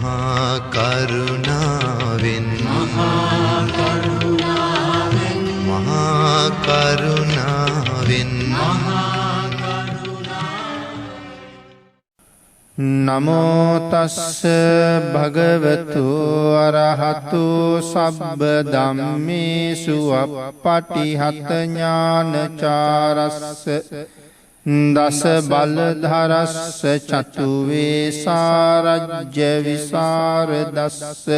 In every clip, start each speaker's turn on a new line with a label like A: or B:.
A: මහා කරුණාවෙන්
B: නමෝ තස්ස භගවතු අරහතු සබ්බ ධම්මේසු අප්පටිහත ඥානචාරස්ස දස බලධරස්ස චතු වේසාරජ්‍ය විසරදස්ස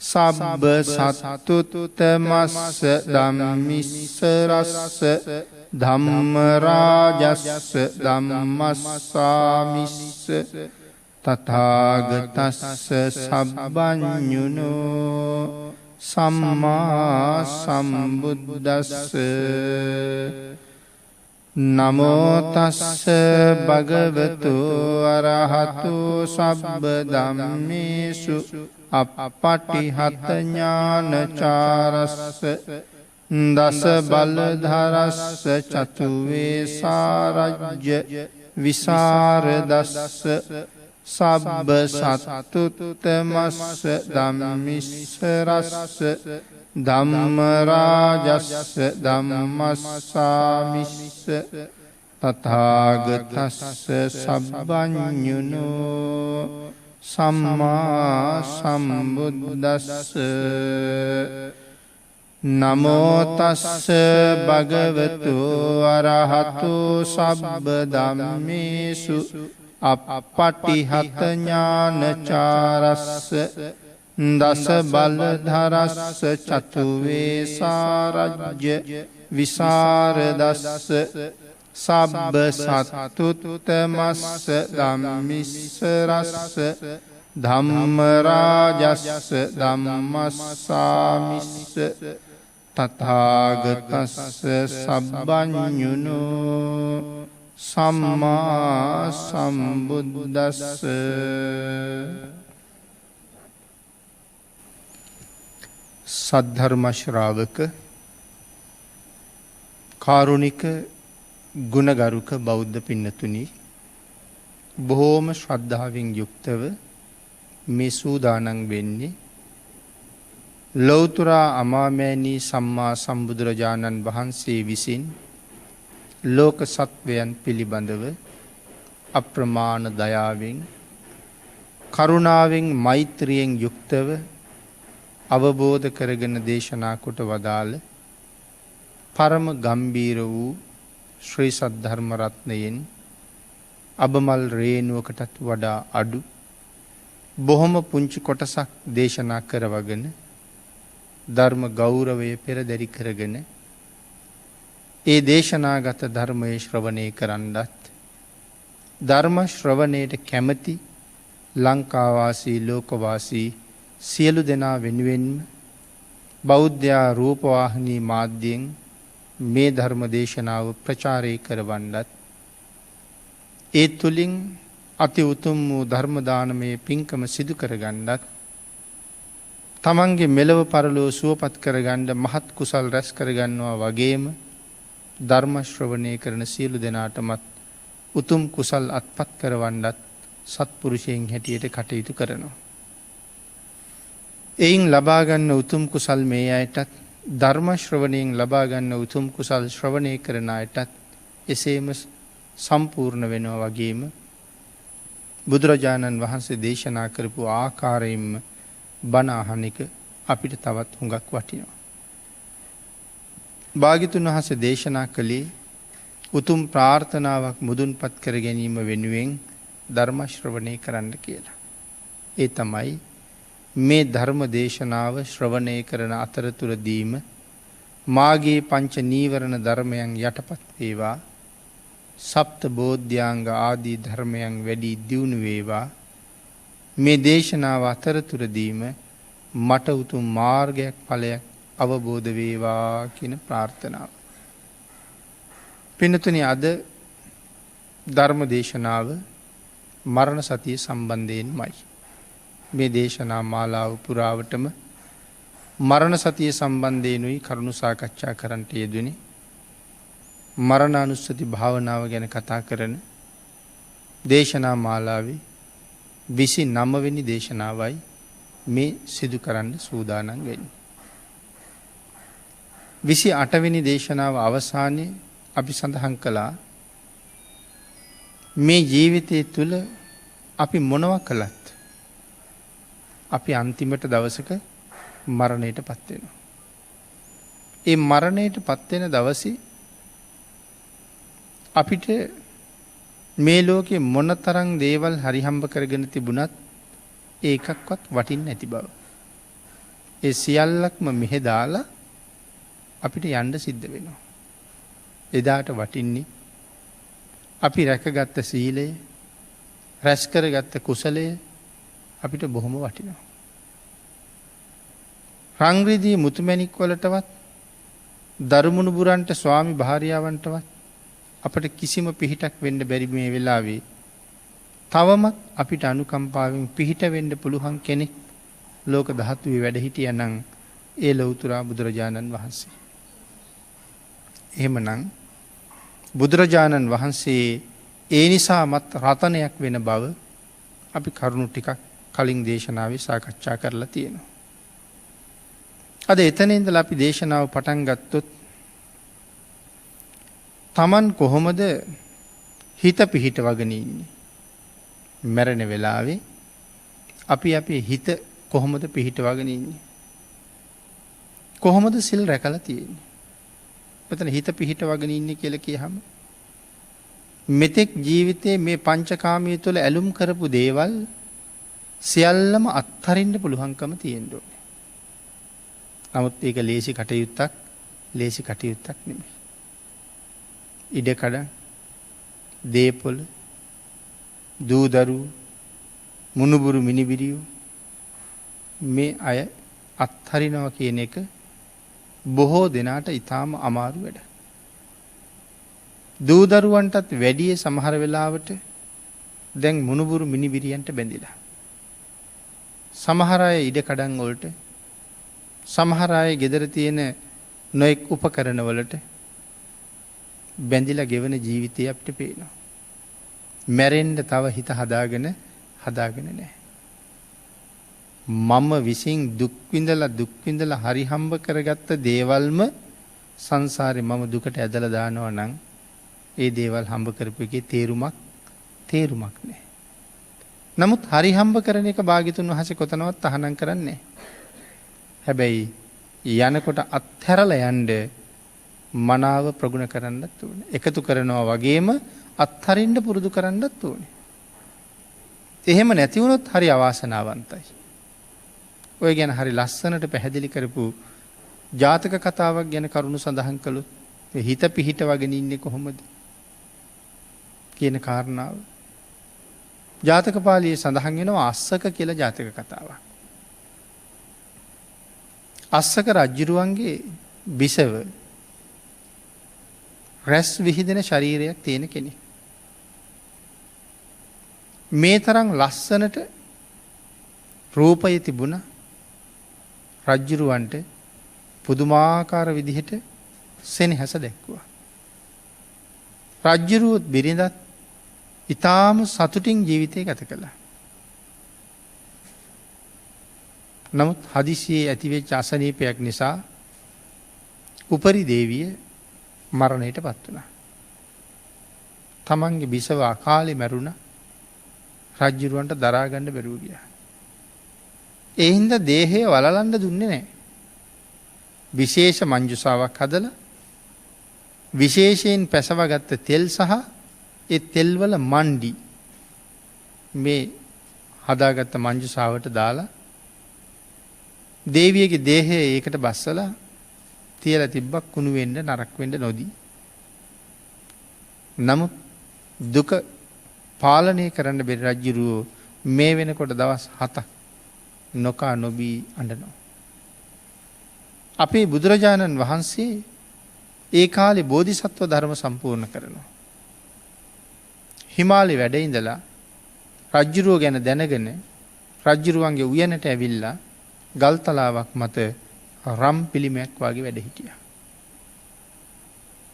B: සබ්බ සත්තුත්තමස්ස ධම්මිස්සරස්ස ධම්ම රාජස්ස ධම්මස්සාමිස්ස තථාගතස්ස සබ්බඤුනෝ සම්මා සම්බුද්දස්ස නමෝ තස්ස භගවතු අරහතු සබ්බ ධම්මේසු අප්පටිහත ඥානචාරස්ස දස බලධරස්ස චතු වේසාරජ්‍ය විසරදස්ස සබ්බ සත්තුත්තමස්ස ධම්මිස්සරස්ස ධම්ම රාජස්ස ධම්මස්සාමිස්ස තථාගතස්ස සබ්බඤුනෝ සම්මා සම්බුද්දස්ස නමෝ තස්ස භගවතු අරහතු සබ්බ ධම්මේසු අප්පටිහත ඥානචාරස්ස දස බලධරස්ස චතු වේසාරජ්‍ය විසරදස්ස සබ්බ සත්තුත්තමස්ස ධම්මිස්සරස්ස ධම්ම රාජස්ස ධම්මස්සාමිස්ස තථාගතස්ස සබ්බඤුනෝ සම්මා සම්බුද්දස්ස සද්ධර්ම ශ්‍රාවක කාරුණික ගුණගරුක බෞද්ධ පින්නතුනි බොහෝම ශ්‍රද්ධාවෙන් යුක්තව මේ සූදානම් වෙන්නේ ලෞතර අමාමෑණී සම්මා සම්බුදුරජාණන් වහන්සේ විසින් ලෝක සත්වයන් පිළිබඳව අප්‍රමාණ දයාවෙන් කරුණාවෙන් මෛත්‍රියෙන් යුක්තව අවබෝධ කරගෙන දේශනා කොට වදාළ පරම ගම්බීර වූ ශ්‍රී සද්ධර්ම රත්නයෙන් අබමල් රේණුවකටත් වඩා අඩු බොහොම පුංචි කොටසක් දේශනා කරවගෙන ධර්ම ගෞරවය පෙරදරි කරගෙන ඒ දේශනාගත ධර්මයේ ශ්‍රවණය කරන්නත් ධර්ම ශ්‍රවණයට කැමැති ලංකාවාසී ලෝකවාසී සියලු දෙනා වෙනුවෙන්ම බෞද්ධ රූපවාහිනී මාධ්‍යයෙන් මේ ධර්ම දේශනාව ප්‍රචාරය කරවන්නත් ඒ තුලින් අති උතුම් වූ ධර්ම දානමය පින්කම සිදු කරගන්නත් තමන්ගේ මෙලව පරලෝ සුවපත් කරගන්න මහත් කුසල් රැස් කරගන්නවා වගේම ධර්ම ශ්‍රවණය කරන සියලු දෙනාටමත් උතුම් කුසල් අත්පත් කරවන්නත් සත්පුරුෂයන් හැටියට කටයුතු කරනවා. එයින් ලබා ගන්න උතුම් කුසල් මේ අයටත් ධර්ම ශ්‍රවණයෙන් ලබා ගන්න උතුම් කුසල් ශ්‍රවණය කරන අයටත් එසේම සම්පූර්ණ වෙනවා වගේම බුදුරජාණන් වහන්සේ දේශනා කරපු ආකාරයෙන්ම බණ අහන එක අපිට තවත් හුඟක් වටිනවා. භාග්‍යතුන් වහන්සේ දේශනා කළේ උතුම් ප්‍රාර්ථනාවක් මුදුන්පත් කර ගැනීම වෙනුවෙන් ධර්ම ශ්‍රවණය කරන්න කියලා. ඒ තමයි මේ ධර්ම දේශනාව ශ්‍රවණය කරන අතරතුරදීම මාගේ පංච නීවරණ ධර්මයන් යටපත් වේවා, සප්ත බෝධ්‍යාංග ආදී ධර්මයන් වැඩි දියුණු වේවා. මේ දේශනාව අතරතුරදීම මට උතුම් මාර්ගයක් ඵලයක් අවබෝධ වේවා කියන ප්‍රාර්ථනාව. පින්නතුනි, අද ධර්ම දේශනාව මරණ සතිය සම්බන්ධයෙන්මයි. මේ දේශනා මාලාව පුරාවටම මරණ සතිය සම්බන්ධයෙන්ුයි කරුණු සාකච්ඡා කරන්නට යෙදුනේ. මරණානුස්සති භාවනාව ගැන කතා කරන දේශනා මාලාවේ 29වෙනි දේශනාවයි මේ සිදු කරන්න සූදානම් වෙන්නේ. 28වෙනි දේශනාව අවසානයේ අපි සඳහන් කළා මේ ජීවිතය තුළ අපි මොනවා කළත් අපි අන්තිමට දවසක මරණයට පත් වෙනවා. ඒ මරණයට පත් වෙන දවසේ අපිට මේ ලෝකේ මොනතරම් දේවල් හරිහම්බ කරගෙන තිබුණත් ඒකක්වත් වටින්නේ නැති බව. ඒ සියල්ලක්ම මෙහෙ දාලා අපිට යන්න සිද්ධ වෙනවා. එදාට වටින්නේ අපි රැකගත්ත සීලය, රැස් කරගත්ත කුසලය අපිට බොහොම වටිනවා. රංග්‍රදී මුතුමැණික් වලටවත් දරුමුණුබුරන්ට ස්වාමි භාර්යාවන්ටවත් අපට කිසිම පිහිටක් වෙන්න බැරි මේ වෙලාවේ තවමත් අපිට අනුකම්පාවෙන් පිහිට වෙන්න පුළුවන් කෙනෙක් ලෝක ධාතුවේ වැඩ හිටියා නම් ඒ ලෞතුරා බුදුරජාණන් වහන්සේ. එහෙමනම් බුදුරජාණන් වහන්සේ ඒ නිසාමත් රතනයක් වෙන බව අපි කරුණු ටිකක් කලින් දේශනාවේ සාකච්ඡා කරලා තියෙනවා. අද එතන ඉඳලා අපි දේශනාව පටන් ගත්තොත් Taman කොහොමද හිත පිහිටවගෙන ඉන්නේ? මරණ වෙලාවේ අපි අපේ හිත කොහොමද පිහිටවගෙන ඉන්නේ? කොහොමද සිල් රැකලා තියෙන්නේ? මෙතන හිත පිහිටවගෙන ඉන්නේ කියලා කියහම මෙතෙක් ජීවිතේ මේ පංචකාමයේ තුළ ඇලුම් කරපු දේවල් සියල්ලම අත්හරින්න පුළුවන්කම තියෙන්න ඕනේ. නමුත් ඒක ලේසි කටයුත්තක් නෙමෙයි. ඉඩකඩ, දේපොළ, දූදරු, මුණුබුරු මිනිබිරියෝ මේ අය අත්හරිනවා කියන එක බොහෝ දෙනාට ඊටාම අමාරු වැඩ. දූදරුවන්ටත් වැඩිය සමහර වෙලාවට දැන් මුණුබුරු මිනිබිරියන්ට බැඳිලා. සමහර අය ඉඩකඩම් වලට, සමහර අය ගෙදර තියෙන නොඑක් උපකරණ වලට බැඳිලා ගෙවන ජීවිතය අපිට පේනවා. මැරෙන්න තව හිත හදාගෙන නැහැ. මම විසින් දුක් විඳලා හරි හම්බ කරගත්ත දේවල්ම සංසාරේ මම දුකට ඇදලා දානවා නම් ඒ දේවල් හම්බ කරපු එකේ තේරුමක් නැහැ. නමුත් හරි හම්බ කරන එක භාග්‍යතුන් වහන්සේ කොතනවත් තහනම් කරන්නේ නැහැ. හැබැයි යනකොට අත්හැරලා යන්න මනාව ප්‍රගුණ කරන්නත් ඕනේ. එකතු කරනවා වගේම අත්හරින්න පුරුදු කරන්නත් ඕනේ. එහෙම නැති වුණොත් හරි අවාසනාවන්තයි. ඔය ගැන හරි ලස්සනට පැහැදිලි කරපු ජාතක කතාවක් ගැන කරුණු සඳහන් කළොත් හිත පිහිටවගෙන ඉන්නේ කොහොමද කියන කාරණාව ජාතක පාළියේ සඳහන් වෙනවා. අස්සක කියලා ජාතක කතාවක්. අස්සක රජුරුවන්ගේ බිසව රැස් විහිදෙන ශරීරයක් තියෙන කෙනෙක්. මේ තරම් ලස්සනට රූපය තිබුණ රජ්ජුරුවන්ට පුදුමාකාර විදිහට සෙනෙහස දැක්වුවා. රජ්ජුරුවොත් බිරිඳත් ඊටාම සතුටින් ජීවිතය ගත කළා. නමුත් හදිසියේ ඇතිවෙච්ච අසනීපයක් නිසා උපරි දේවිය මරණයට පත් වුණා. තමන්ගේ බිසව අකාලේ මැරුණා. රජ්ජුරුවන්ට දරා ගන්න බැරුව ගියා. ඒ හින්දා දේහය වලලන්න දුන්නේ නැහැ. විශේෂ මංජුසාවක් හදලා විශේෂයෙන් පැසවගත්ත තෙල් සහ ඒ තෙල් වල මණ්ඩි මේ හදාගත්ත මංජුසාවට දාලා දේවියගේ දේහය ඒකට බස්සලා තියලා තිබ්බක් කුණු වෙන්න නරක වෙන්න නොදී. නමුත් දුක පාලනය කරන්න බැරි රජුරෝ මේ වෙනකොට දවස් 7ක් නොකා නොබී අඬනවා. අපේ බුදුරජාණන් වහන්සේ ඒ කාලේ බෝධිසත්ව ධර්ම සම්පූර්ණ කරනවා. හිමාලේ වැඩ ඉඳලා රජුරෝ ගැන දැනගෙන රජුරුවන්ගේ උයනට ඇවිල්ලා ගල්තලාවක් මත රම් පිළිමයක් වගේ වැඩ හිටියා.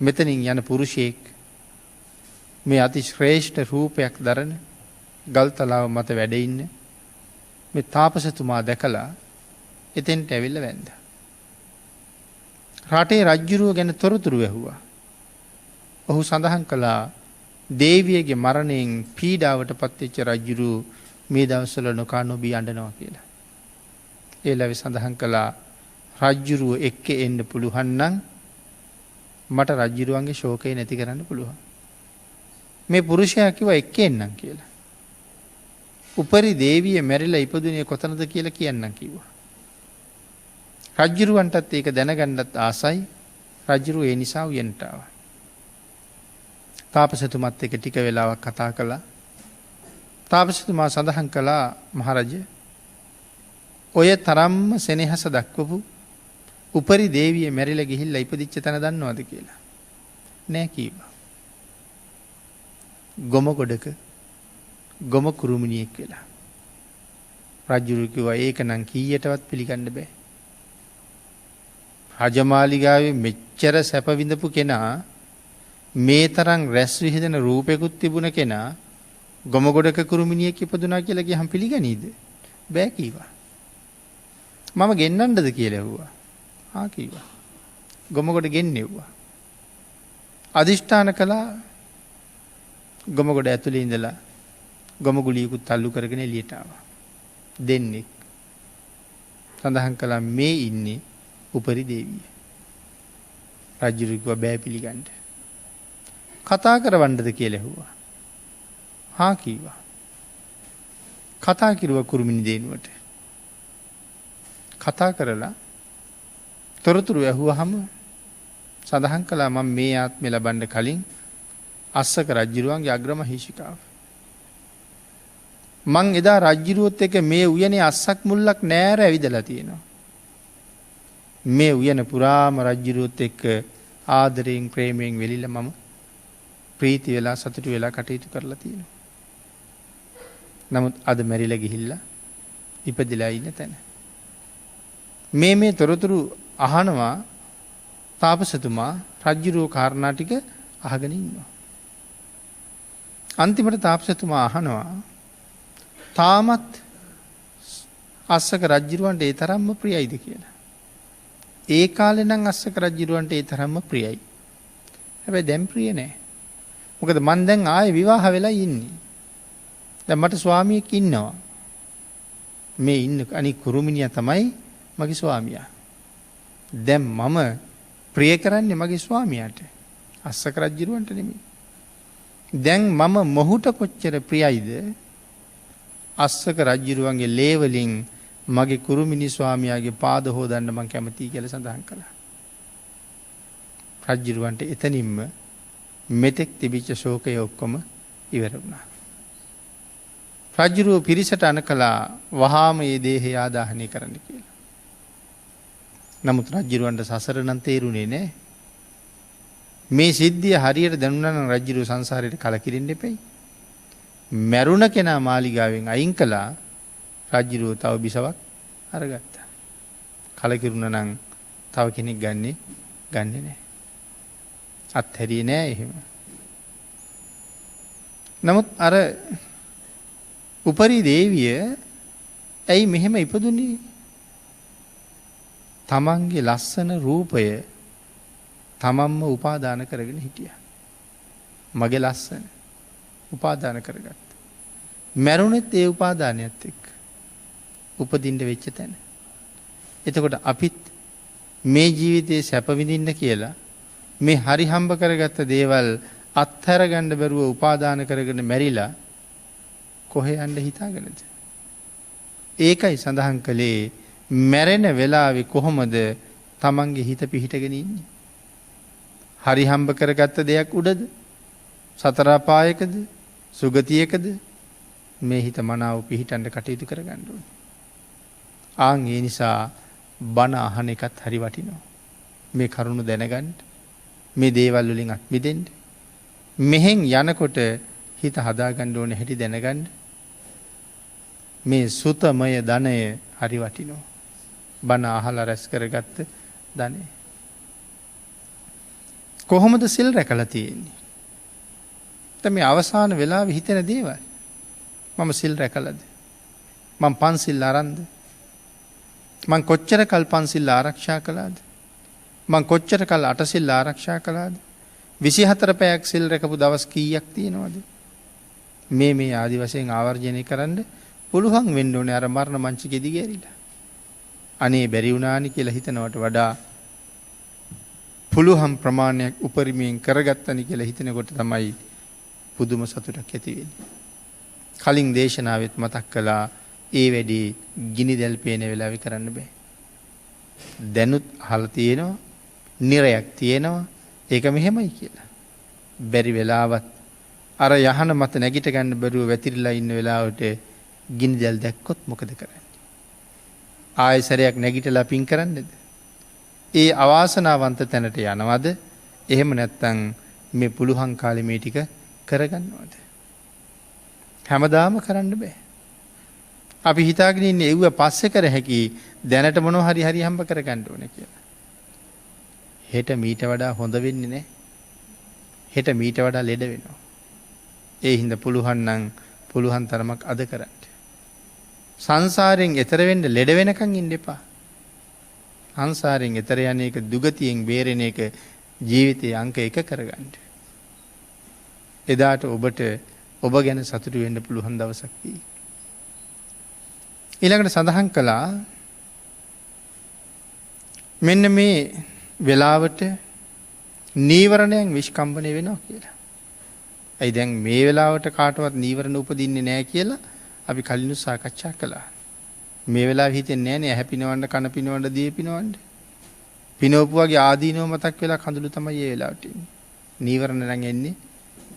B: මෙතනින් යන පුරුෂයෙක් මේ අති ශ්‍රේෂ්ඨ රූපයක් දරන ගල්තලාව මත වැඩ ඉන්න මේ තාපසතුමා දැකලා එතෙන්ට ඇවිල්ලා වැන්දා. රටේ රජ්ජුරුව ගැන තොරතුරු ඇහුවා. ඔහු සඳහන් කළා දේවියගේ මරණයෙන් පීඩාවට පත්වෙච්ච රජ්ජුරුව මේ දවස්වල නොකා නොබී අඬනවා කියලා. ඒ ළවේ සඳහන් කළා රජ්ජුරුව එක්ක එන්න පුළුවන් නම් මට රජ්ජුරුවන්ගේ ශෝකය නැති කරන්න පුළුවන්. මේ පුරුෂයා කිව්වා එක්ක එන්නම් කියලා. උපරි දේවිය මැරිලා ඉපදුනේ කොතනද කියලා කියන්නම් කිව්වා. රජ්ජුරුවන්ටත් ඒක දැනගන්නත් ආසයි. රජ්ජුරුව ඒ නිසා උයනට ආවා. තාපසතුමත් එක්ක ටික වෙලාවක් කතා කළා. තාපසතුමා සඳහන් කළා මහරජ ඔය තරම්ම සෙනෙහස දක්වපු උපරි දේවිය මැරිලා ගිහිල්ලා ඉපදිච්ච තැන දන්නවද කියලා. නෑ කිව්වා. ගොම ගොඩක ගොම කුරුමිනියෙක් වෙලා. රජුරු කිව්වා ඒක නම් කීයටවත් පිළිගන්න බෑ. රජමාලිගාවේ මෙච්චර සැප විඳපු කෙනා මේ තරම් රැස් විහිදෙන රූපයකුත් තිබුණ කෙනා ගොම ගොඩක කුරුමිනියෙක් ඉපදුනා කියලා කියහම් පිළිගනීද? බෑ කිව්වා. මම ගෙන්නන්නද කියලා ඇහුවා. ආ කිව්වා. ගොම ගොඩ ගෙන්නෙව්වා. අදිෂ්ඨාන කළා ගොම ගොඩ ඇතුලේ ඉඳලා ගොම ගුලියකුත් තල්ලු කරගෙන එළියට ආවා. දෙන්නෙක් සඳහන් කළා මේ ඉන්නේ උපරි දේවිය. රජුරු කිව්වා බෑ පිළිගන්න. කතා කරවන්නද කියලා ඇහුවා. හා කිව්වා. කතා කිරුවා කුරුමිනි දේනුවට. කතා කරලා තොරතුරු ඇහුවාම සඳහන් කළා මම මේ ආත්මෙ ලබන්න කලින් අස්සක රජුරුවන්ගේ අග්‍රමහීෂිකාව. මං එදා රජ්ජුරුවොත් එක මේ උයනේ අස්සක් මුල්ලක් නෑර ඇවිදලා තියෙනවා. මේ උයන පුරාම රජ්ජුරුවොත් එක්ක ආදරයෙන් ප්‍රේමයෙන් වෙලිලා මම ප්‍රීති වෙලා සතුටු වෙලා කටයුතු කරලා තියෙනවා. නමුත් අද මැරිලා ගිහිල්ලා ඉපදිලා ඉන්න තැන. මේ තොරතුරු අහනවා තාපසතුමා රජ්ජුරුව කාරණා ටික අහගෙන ඉන්නවා. අන්තිමට තාපසතුමා අහනවා තාමත් අස්සක රජ්ජුරුවන්ට ඒ තරම්ම ප්‍රියයිද කියලා. ඒ කාලේ නම් අස්සක රජ්ජුරුවන්ට ඒ තරම්ම ප්‍රියයි. හැබැයි දැන් ප්‍රිය නෑ. මොකද මං දැන් ආයේ විවාහ වෙලා ඉන්නේ. දැන් මට ස්වාමියෙක් ඉන්නවා. මේ ඉන්න අනික කුරුමිනියා තමයි මගේ ස්වාමියා. දැන් මම ප්‍රිය කරන්නේ මගේ ස්වාමියාට. අස්සක රජ්ජුරුවන්ට නෙමෙයි. දැන් මම මොහුට කොච්චර ප්‍රියයිද අස්සක රජ්ජුරුවන්ගේ ලේ වලින් මගේ කුරුමිනි ස්වාමියාගේ පාද හොදන්න මං කැමතියි කියලා සඳහන් කළා. රජ්ජුරුවන්ට එතනින්ම මෙතෙක් තිබිච්ච ශෝකය ඔක්කොම ඉවර වුණා. රජ්ජුරුව පිරිසට අණ කළා වහාම මේ දේහය ආදාහනය කරන්න කියලා. නමුත් රජ්ජුරුවන්ට සසර නම් තේරුනේ නෑ. මේ සිද්ධිය හරියට දැනුණා නම් රජ්ජුරුව සංසාරයට කලකිරින්න එපයි. මැරුණ කෙනා මාලිගාවෙන් අයින් කළා රජ්ජුරුව තව බිසවක් අරගත්තා. කලකිරුණා නම් තව කෙනෙක් ගන්නෙ නෑ. අත්හැරියේ නෑ එහෙම. නමුත් අර උපරි දේවිය ඇයි මෙහෙම ඉපදුනේ? තමන්ගේ ලස්සන රූපය තමන්ම උපාදාන කරගෙන හිටියා. මගේ ලස්සන උපාදාන කරගත්ත. මැරුණෙත් ඒ උපාදානයත් එක්ක. උපදින්න වෙච්ච තැන. එතකොට අපිත් මේ ජීවිතේ සැප විඳින්න කියලා මේ හරි හම්බ කරගත්ත දේවල් අත්හැර ගන්න බැරුව උපාදාන කරගෙන මැරිලා කොහේ යන්න හිතාගෙනද? ඒකයි සඳහන් කළේ මැරෙන වෙලාවේ කොහොමද තමන්ගේ හිත පිහිටගෙන ඉන්නේ? හරි හම්බ කරගත්ත දෙයක් උඩද? සතර අපායකද? සුගතියකද? මේ හිත මනාව පිහිටන්න කටයුතු කරගන්න ඕනේ. ආන් ඒ නිසා බණ අහන එකත් හරි වටිනවා. මේ කරුණ දැනගන්න, මේ දේවල් වලින් අත් මිදෙන්න. මෙහෙන් යනකොට හිත හදාගන්න ඕනේ හැටි දැනගන්න. මේ සුතමය ධනය හරි වටිනවා. බණ අහලා රැස් කරගත්ත ධනය. කොහොමද සිල් රැකලා තියෙන්නේ? මේ අවසාන වෙලාවේ හිතෙන දේවල්. මම සිල් රැකලද? මම පන්සිල් අරන්ද? මං කොච්චර කල් පන්සිල් ආරක්ෂා කළාද? මං කොච්චර කල් අටසිල් ආරක්ෂා කළාද? 24 පැයක් සිල් රැකපු දවස් කීයක් තියෙනවද? මේ ආදි වශයෙන් ආවර්ජනය කරන්න පුළුවන් වෙන්න ඕනේ අර මරණ මංචකෙදි ගෑරිලා. අනේ බැරි වුණානි කියලා හිතනවට වඩා පුළුවන් ප්‍රමාණයක් උපරිමයෙන් කරගත්තනි කියලා හිතනකොට තමයි පුදුම සතුටක් ඇති වෙන්නේ. කලින් දේශනාවෙත් මතක් කළා ඒ වැඩි ගිනි දැල් පේන වෙලාවෙ කරන්න බෑ. දැනුත් අහලා තියෙනවා, නිරයක් තියෙනවා. ඒක මෙහෙමයි කියලා. බැරි වෙලාවත් අර යහන මත නැගිට ගන්න බැරුව වැතිරිලා ඉන්න වෙලාවට ගිනි දැල් දැක්කොත් මොකද කරන්නේ? ආයෙසරයක් නැගිටලා පින් කරන්නේද? ඒ අවාසනාවන්ත තැනට යනවද? එහෙම නැත්නම් මේ පුළුවන් කාලේ මේ ටික කරගන්නවද? හැමදාම කරන්න බෑ. අපි හිතාගෙන ඉන්නේ එව්ව පස්සේ කර හැකි දැනට මොනව හරි හම්බ කරගන්න ඕනේ කියලා. හෙට මීට වඩා හොඳ වෙන්නේ නැහැ. හෙට මීට වඩා ලෙඩ වෙනවා. ඒ හින්දා පුළුවන් නම් පුළුවන් තරමක් අද කරන්න. සංසාරයෙන් එතර වෙන්න ලෙඩ වෙනකන් ඉන්න එපා. සංසාරයෙන් එතර යන එක දුගතියෙන් බේරෙන එක ජීවිතයේ අංක 1 කරගන්න. එදාට ඔබට ඔබ ගැන සතුටු වෙන්න පුළුවන් දවසක් තියෙයි. ඊළඟට සඳහන් කළා මෙන්න මේ වෙලාවට නීවරණයන් විස්කම්බණය වෙනවා කියලා. ඇයි දැන් මේ වෙලාවට කාටවත් නීවරණ උපදින්නේ නැහැ කියලා අපි කලින් සාකච්ඡා කළා. මේ වෙලාවෙ හිතෙන්නේ නැහැ නේ හැපිනවන්න කන පිනවන්න දී පිනවන්න. පිනවපු වගේ ආදීනව මතක් වෙලා කඳුළු තමයි මේ වෙලාවට එන්නේ. නීවරණ නම් එන්නේ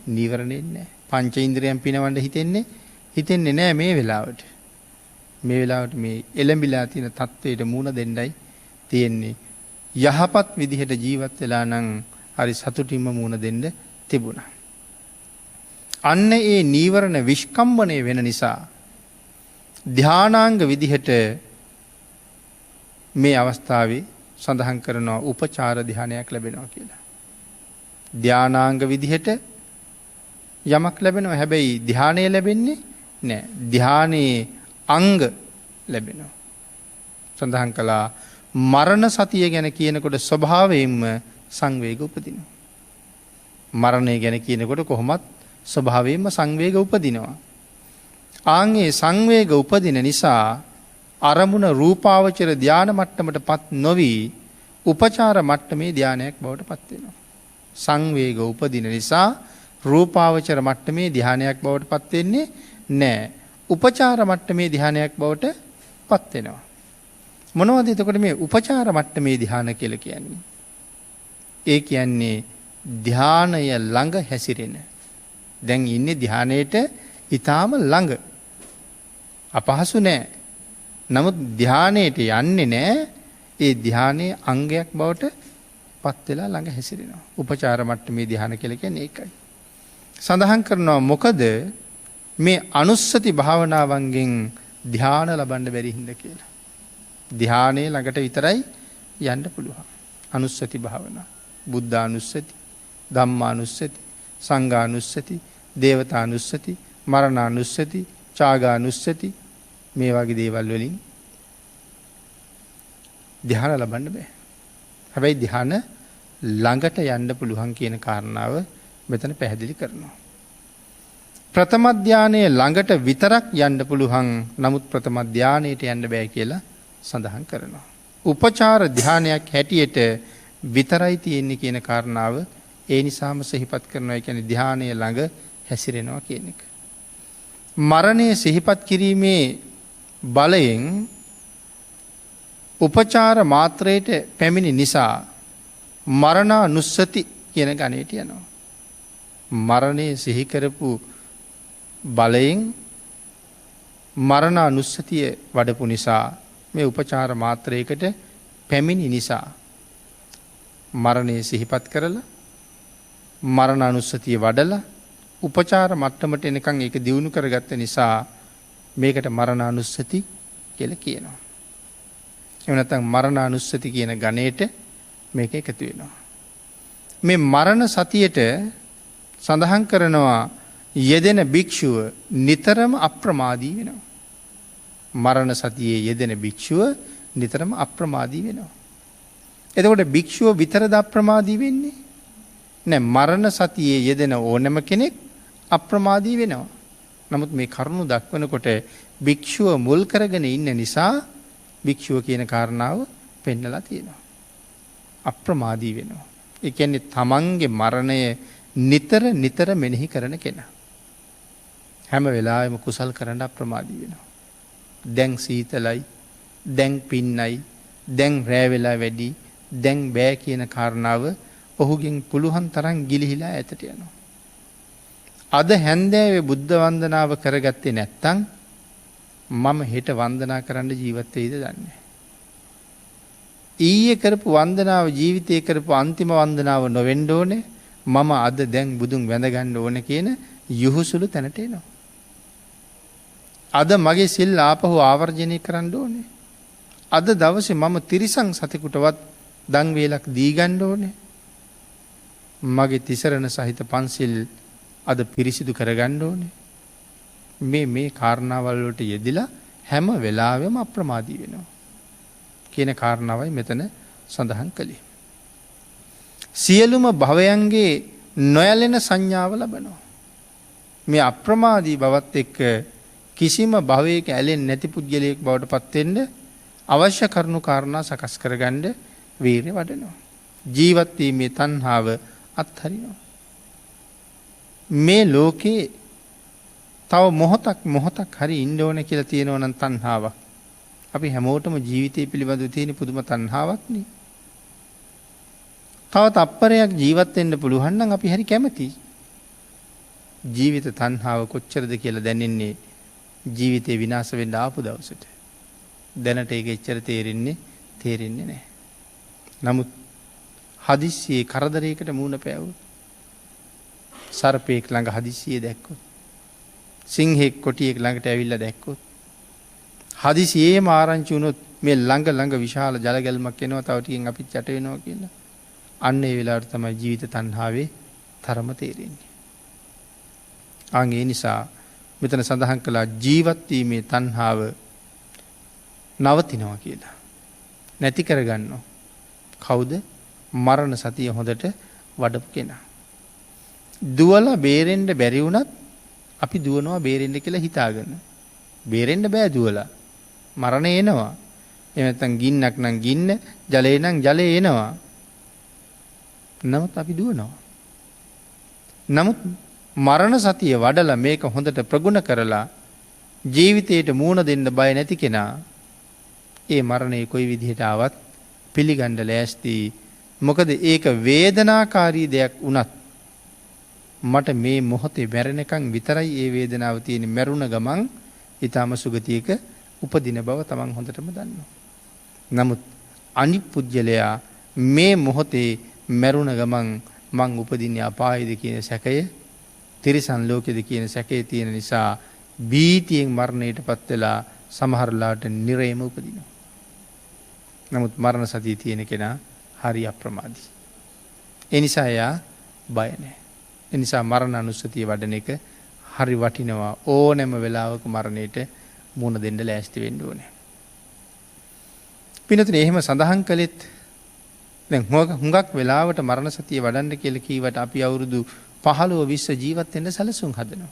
B: නීවරණෙ නැහැ. පංච ඉන්ද්‍රියන් පිනවන්න හිතෙන්නේ නැහැ මේ වෙලාවට. මේ වෙලාවට මේ එළඹිලා තියෙන தത്വයට මූණ දෙන්නයි තියෙන්නේ. යහපත් විදිහට ජීවත් වෙලා නම් හරි සතුටින්ම මූණ දෙන්න තිබුණා. අන්න ඒ නීවරණ විස්කම්බණය වෙන නිසා ධානාංග විදිහට මේ අවස්ථාවේ සඳහන් කරනවා උපචාර ධානයක් ලැබෙනවා කියලා. ධානාංග විදිහට යමක් ලැබෙනවා. හැබැයි ධානය ලැබෙන්නේ නැහැ. ධානයේ අංග ලැබෙනවා. සඳහන් කළා මරණ සතිය ගැන කියනකොට ස්වභාවයෙන්ම සංවේග උපදිනවා. මරණය ගැන කියනකොට කොහොමත් ස්වභාවයෙන්ම සංවේග උපදිනවා. ආන්ගේ සංවේග උපදින නිසා අරමුණ රූපාවචර ධාන මට්ටමටපත් නොවි උපචාර මට්ටමේ ධානයක් බවට පත් වෙනවා. සංවේග උපදින නිසා රූපාවචර මට්ටමේ ධානයක් බවට පත් වෙන්නේ නැහැ. උපචාර මට්ටමේ ධානයක් බවට පත් වෙනවා. මොනවද එතකොට මේ උපචාර මට්ටමේ ධාන කියලා කියන්නේ? ඒ කියන්නේ ධානය ළඟ හැසිරෙන. දැන් ඉන්නේ ධානයේට ඊටාම ළඟ. අපහසු නෑ. නමුත් ධානයේට යන්නේ නෑ. ඒ ධානයේ අංගයක් බවට පත් වෙලා ළඟ හැසිරෙනවා. උපචාර මට්ටමේ ධාන කියලා කියන්නේ ඒකයි. සඳහන් කරනවා මොකද මේ අනුස්සති භාවනාවන්ගෙන් ධාන ලබන්න බැරි හින්දා කියලා. ධානයේ ළඟට විතරයි යන්න පුළුවන්. අනුස්සති භාවනා. බුද්ධානුස්සති, ධම්මානුස්සති, සංඝානුස්සති, දේවතානුස්සති, මරණානුස්සති, චාගානුස්සති මේ වගේ දේවල් වලින් ධාන ලබන්න බෑ. හැබැයි ධාන ළඟට යන්න පුළුවන් කියන කාරණාව මෙතන පැහැදිලි කරනවා. ප්‍රථම ධානයේ ළඟට විතරක් යන්න පුළුවන්. නමුත් ප්‍රථම ධානයට යන්න බෑ කියලා සඳහන් කරනවා. උපචාර ධානයක් හැටියට විතරයි තියෙන්නේ කියන කාරණාව ඒ නිසාම සිහිපත් කරනවා. ඒ කියන්නේ ධානයේ ළඟ හැසිරෙනවා කියන එක. මරණය සිහිපත් කිරීමේ බලයෙන් උපචාර මාත්‍රයට පැමිණි නිසා මරණානුස්සති කියන ගණයට යනවා. මරණය සිහි කරපු බලයෙන් මරණානුස්සතිය වඩපු නිසා මේ උපචාර මාත්‍රයකට පැමිණි නිසා මරණය සිහිපත් කරලා මරණානුස්සතිය වඩලා උපචාර මට්ටමට එනකන් ඒක දියුණු කරගත්ත නිසා මේකට මරණානුස්සති කියලා කියනවා. එහෙම නැත්නම් මරණානුස්සති කියන ගණයට මේක එකතු වෙනවා. මේ මරණ සතියට සඳහන් කරනවා යෙදෙන භික්ෂුව නිතරම අප්‍රමාදී වෙනවා. මරණ සතියේ යෙදෙන භික්ෂුව නිතරම අප්‍රමාදී වෙනවා. එතකොට භික්ෂුව විතරද අප්‍රමාදී වෙන්නේ? නෑ, මරණ සතියේ යෙදෙන ඕනෑම කෙනෙක් අප්‍රමාදී වෙනවා. නමුත් මේ කරුණු දක්වනකොට භික්ෂුව මුල් කරගෙන ඉන්න නිසා භික්ෂුව කියන කාරණාව පෙන්නලා තියෙනවා. අප්‍රමාදී වෙනවා. ඒ කියන්නේ තමන්ගේ මරණය නිතර නිතර මෙනෙහි කරන කෙනා. හැම වෙලාවෙම කුසල් කරන්න අප්‍රමාදී වෙනවා. දැන් සීතලයි, දැන් පින්නයි, දැන් රෑ වෙලා වැඩි, දැන් බෑ කියන කාරණාව ඔහුගෙන් පුළුවන් තරම් ගිලිහිලා ඈතට යනවා. අද හැන්දෑවේ බුද්ධ වන්දනාව කරගත්තේ නැත්තම් මම හෙට වන්දනා කරන්න ජීවත් වෙයිද දන්නේ නැහැ. ඊයේ කරපු වන්දනාව ජීවිතේ කරපු අන්තිම වන්දනාව නොවෙන්න ඕනේ. මම අද දැන් බුදුන් වැඳ ගන්න ඕනේ කියන යහුසුළු තැනට එනවා. අද මගේ සිල් ආපහු ආවර්ජනය කරන්න ඕනේ. අද දවසේ මම තිරිසන් සතෙකුටවත් දන් වේලක් දී ගන්න ඕනේ. මගේ තිසරණ සහිත පන්සිල් අද පිරිසිදු කරගන්න ඕනේ. මේ කාරණාවල් වලට යෙදිලා හැම වෙලාවෙම අප්‍රමාදී වෙනවා කියන කාරණාවයි මෙතන සඳහන් කළේ. සියලුම භවයන්ගේ නොයැලෙන සංඥාව ලබනවා. මේ අප්‍රමාදී බවත් එක්ක කිසිම භවයක ඇලෙන්නේ නැති පුද්ගලයෙක් බවට පත් වෙන්න අවශ්‍ය කරුණු කාරණා සකස් කරගන්න වීර්ය වඩනවා. ජීවත් වීමේ තණ්හාව අත්හරිනවා. මේ ලෝකේ තව මොහොතක් හරි ඉන්න ඕන කියලා තියෙනවා නම් තණ්හාවක්. අපි හැමෝටම ජීවිතය පිළිබඳව තියෙන පුදුම තණ්හාවක් නේ. තව තප්පරයක් ජීවත් වෙන්න පුළුවන් නම් අපි හරි කැමතියි. ජීවිත තණ්හාව කොච්චරද කියලා දැනෙන්නේ ජීවිතේ විනාශ වෙන්න ආපු දවසට. දැනට ඒක එච්චර තේරෙන්නේ නැහැ. නමුත් හදිස්සියේ කරදරයකට මුහුණ පෑවුවොත්, සර්පෙක් ළඟ හදිස්සියේ දැක්කොත්, සිංහෙක් කොටියෙක් ළඟට ඇවිල්ලා දැක්කොත්, හදිසියේම ආරංචි වුණොත් මේ ළඟ විශාල ජල ගැල්මක් එනවා, තව ටිකෙන් අපිත් යට වෙනවා කියලා. අන්න ඒ වෙලාවට තමයි ජීවිත තණ්හාවේ තරම තේරෙන්නේ. ඒ නිසා මෙතන සඳහන් කළා ජීවත් වීමේ තණ්හාව නවතිනවා කියලා. නැති කරගන්නවා. කවුද? මරණ සතිය හොඳට වඩපු කෙනා. දුවලා බේරෙන්න බැරි වුණත් අපි දුවනවා බේරෙන්න කියලා හිතාගෙන. බේරෙන්න බෑ දුවලා. මරණය එනවා. එහෙම නැත්නම් ගින්නක් නම් ගින්න, ජලය නම් ජලය එනවා. නමුත් අපි දුවනවා. නමුත් මරණ සතිය වඩලා මේක හොඳට ප්‍රගුණ කරලා ජීවිතයට මූණ දෙන්න බය නැති කෙනා ඒ මරණය කොයි විදිහට ආවත් පිළිගන්න ලෑස්ති. මොකද ඒක වේදනාකාරී දෙයක් වුණත් මට මේ මොහොතේ මැරෙනකන් විතරයි ඒ වේදනාව තියෙන්නේ. මැරුණ ගමන් ඊටම සුගතියක උපදින බව තමන් හොඳටම දන්නවා. නමුත් අනිත් පුජ්‍යලයා මේ මොහොතේ මැරුණ ගමන් මං උපදින්නේ අපායේද කියන සැකය, තිරිසන් ලෝකෙද කියන සැකය තියෙන නිසා බීතියෙන් මරණයටපත් වෙලා සමහරලාට නිරේම උපදිනවා. නමුත් මරණ සතිය තියෙන කෙනා හරි අප්‍රමාදී. ඒ නිසා එයා බය නැහැ. ඒ නිසා මරණ අනුස්සතිය වඩන එක හරි වටිනවා. ඕනෑම වෙලාවක මරණයට මුහුණ දෙන්න ලෑස්ති වෙන්න ඕනේ. පින්නතුනේ එහෙම සඳහන් කළෙත් දැන් හුඟක් වෙලාවට මරණ සතිය වඩන්න කියලා කීවට අපි අවුරුදු 15 20 ජීවත් වෙන්න සැලසුම් හදනවා.